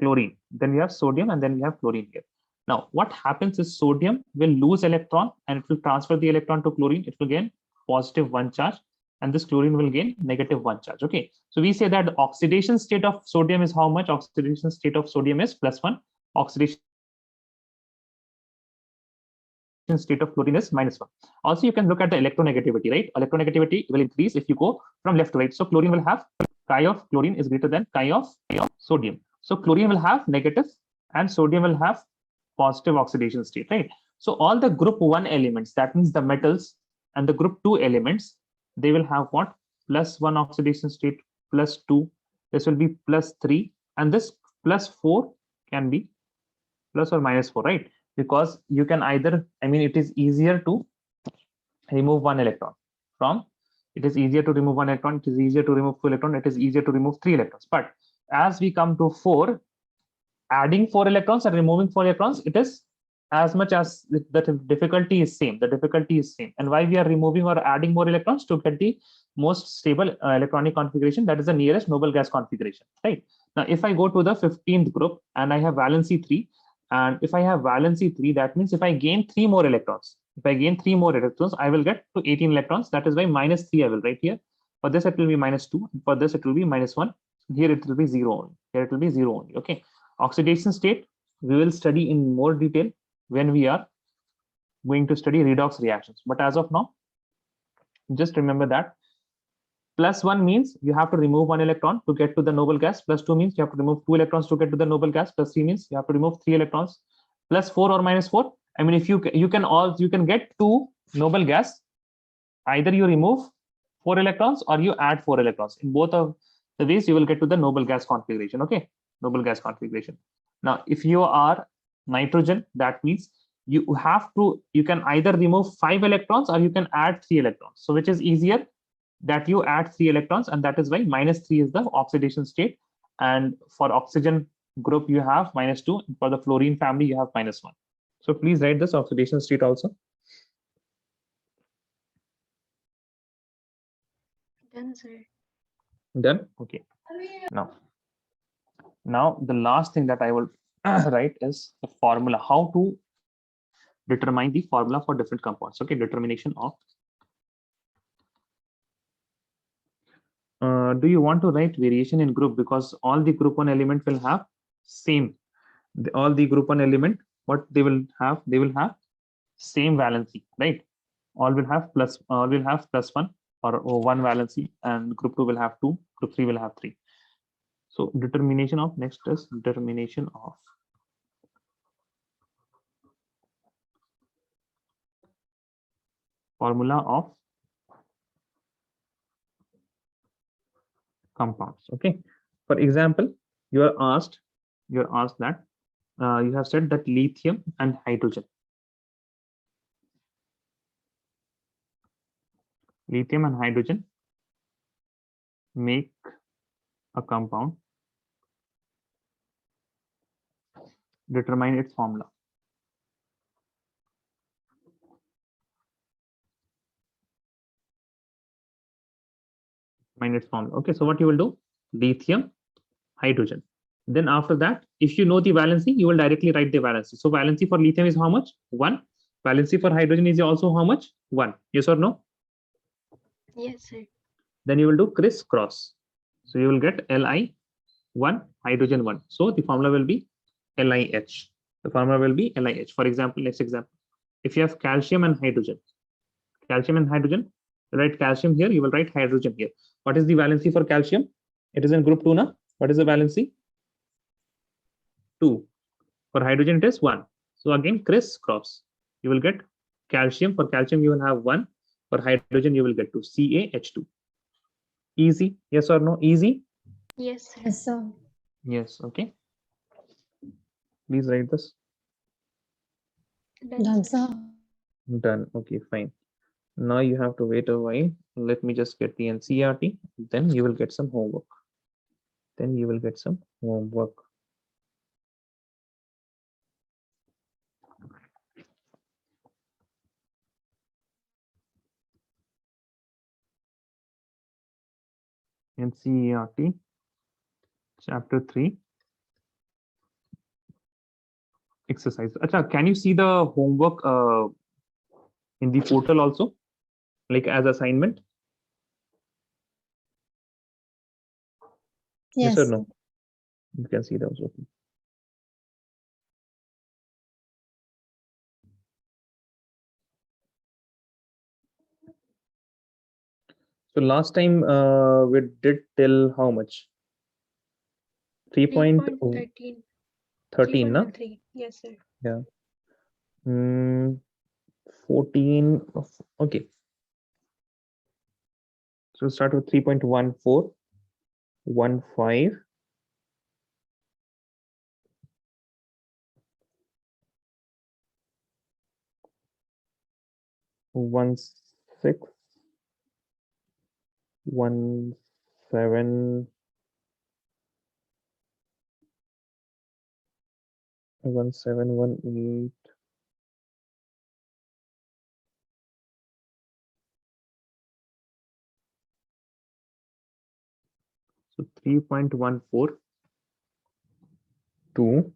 chlorine. Then we have sodium, and then we have chlorine here. Now, what happens is sodium will lose electron and it will transfer the electron to chlorine. It will gain positive 1 charge, and this chlorine will gain negative 1 charge. Okay, so we say that the oxidation state of sodium is how much? Oxidation state of sodium is +1. Oxidation state of chlorine is -1. Also, you can look at the electronegativity, right? Electronegativity will increase if you go from left to right. So chlorine will have chi of chlorine is greater than chi of sodium. So chlorine will have negative and sodium will have positive oxidation state, right? So all the group 1 elements, that means the metals, and the group 2 elements, they will have what? +1 oxidation state, +2. This will be +3, and this +4 can be plus or -4, right? Because you can either, I mean, it is easier to remove one electron from, it is easier to remove 1 electron, it is easier to remove 2 electrons, it is easier to remove 3 electrons. But as we come to 4, adding 4 electrons and removing 4 electrons, it is as much as the difficulty is same. The difficulty is same. And why we are removing or adding more electrons? To get the most stable electronic configuration, that is the nearest noble gas configuration, right? Now, if I go to the 15th group and I have valency 3, and if I have valency 3, that means if I gain 3 more electrons, I will get to 18 electrons. That is why -3 I will write here. For this, it will be -2. For this, it will be -1. Here, it will be 0 only. Here, it will be 0 only. Okay. Oxidation state, we will study in more detail when we are going to study redox reactions. But as of now, just remember that +1 means you have to remove 1 electron to get to the noble gas. +2 means you have to remove 2 electrons to get to the noble gas. +3 means you have to remove 3 electrons. +4 or -4. I mean, if you can get to noble gas, either you remove 4 electrons or you add 4 electrons. In both of the ways, you will get to the noble gas configuration. Okay, noble gas configuration. Now, if you are nitrogen, that means you can either remove 5 electrons or you can add 3 electrons. So which is easier? That you add 3 electrons, and that is why -3 is the oxidation state. And for oxygen group, you have -2. For the fluorine family, you have -1. So please write this oxidation state also. Done, sir. Done. Okay. Now the last thing that I will write is the formula. How to determine the formula for different compounds. Okay, determination of. Do you want to write variation in group? Because all the group 1 element will have same. All the group 1 element, what they will have? They will have same valency, right? All will have +1 or 1 valency, and group 2 will have 2, group 3 will have 3. So determination of, next is determination of formula of compounds. Okay. For example, you are asked that you have said that lithium and hydrogen. Lithium and hydrogen make a compound. Determine its formula. Determine its formula. Okay, so what you will do? Lithium, hydrogen. Then after that, if you know the valency, you will directly write the valency. So valency for lithium is how much? 1. Valency for hydrogen is also how much? 1. Yes or no? Yes, sir. Then you will do crisscross. So you will get Li1, hydrogen 1. So the formula will be LiH. The formula will be LiH. For example, next example, if you have calcium and hydrogen, you write calcium here, you will write hydrogen here. What is the valency for calcium? It is in group 2 now. What is the valency? 2. For hydrogen, it is 1. So again, crisscross. You will get calcium. For calcium, you will have 1. For hydrogen, you will get 2. CaH2. Easy? Yes or no? Easy? Yes, sir. Yes, sir. Yes. Okay. Please write this. Done, sir. Done. Okay, fine. Now you have to wait a while. Let me just get the NCERT. Then you will get some homework. NCERT chapter 3 exercise. Acha, can you see the homework in the portal also, like as assignment? Yes, or sir. no? You can see those. Okay. So last time we did till how much? 3.13, 3.13. na? 3.13. Yes, sir. Yeah. 14. Okay. So start with 3.14, 15, 16, 17, 18. So 3.14, 2,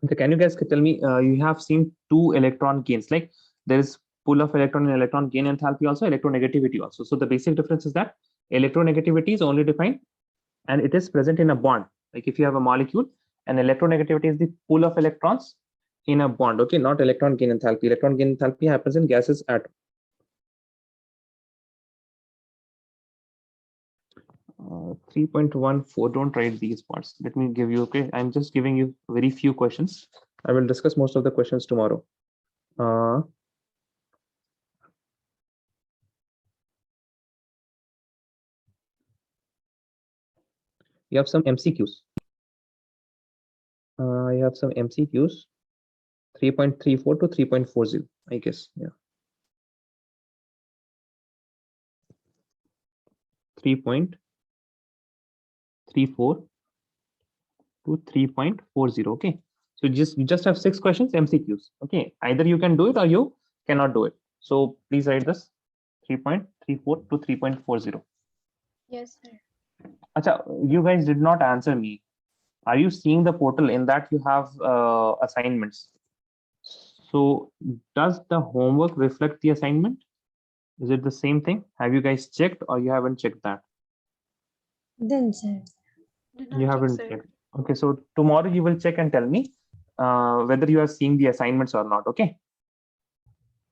so can you guys tell me, you have seen 2 electron gains, like there is pull of electron and electron gain enthalpy also, electronegativity also. So the basic difference is that electronegativity is only defined and it is present in a bond. Like if you have a molecule, and electronegativity is the pull of electrons in a bond. Okay, not electron gain enthalpy. Electron gain enthalpy happens in gases atom. 3.14, don't write these parts. Let me give you, okay, I'm just giving you very few questions. I will discuss most of the questions tomorrow. You have some MCQs. You have some MCQs, 3.34 to 3.40, I guess. Yeah. 3.34 to 3.40. Okay. So you just have 6 questions, MCQs. Okay. Either you can do it or you cannot do it. So please write this 3.34 to 3.40. Yes, sir. Acha, you guys did not answer me. Are you seeing the portal? In that you have assignments. So does the homework reflect the assignment? Is it the same thing? Have you guys checked or you haven't checked that? Done, sir. Did You not check, haven't sir. checked. Okay, so tomorrow you will check and tell me. whether you are seeing the assignments or not. Okay.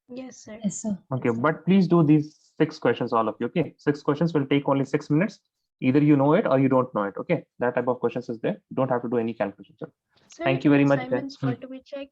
Yes, sir. Yes, sir. Okay, but please do these 6 questions, all of you. Okay, 6 questions will take only 6 minutes. Either you know it or you don't know it. Okay, that type of questions is there. You don't have to do any calculations. Sir. Sir, Thank you very the much. assignments Hmm. what do we check?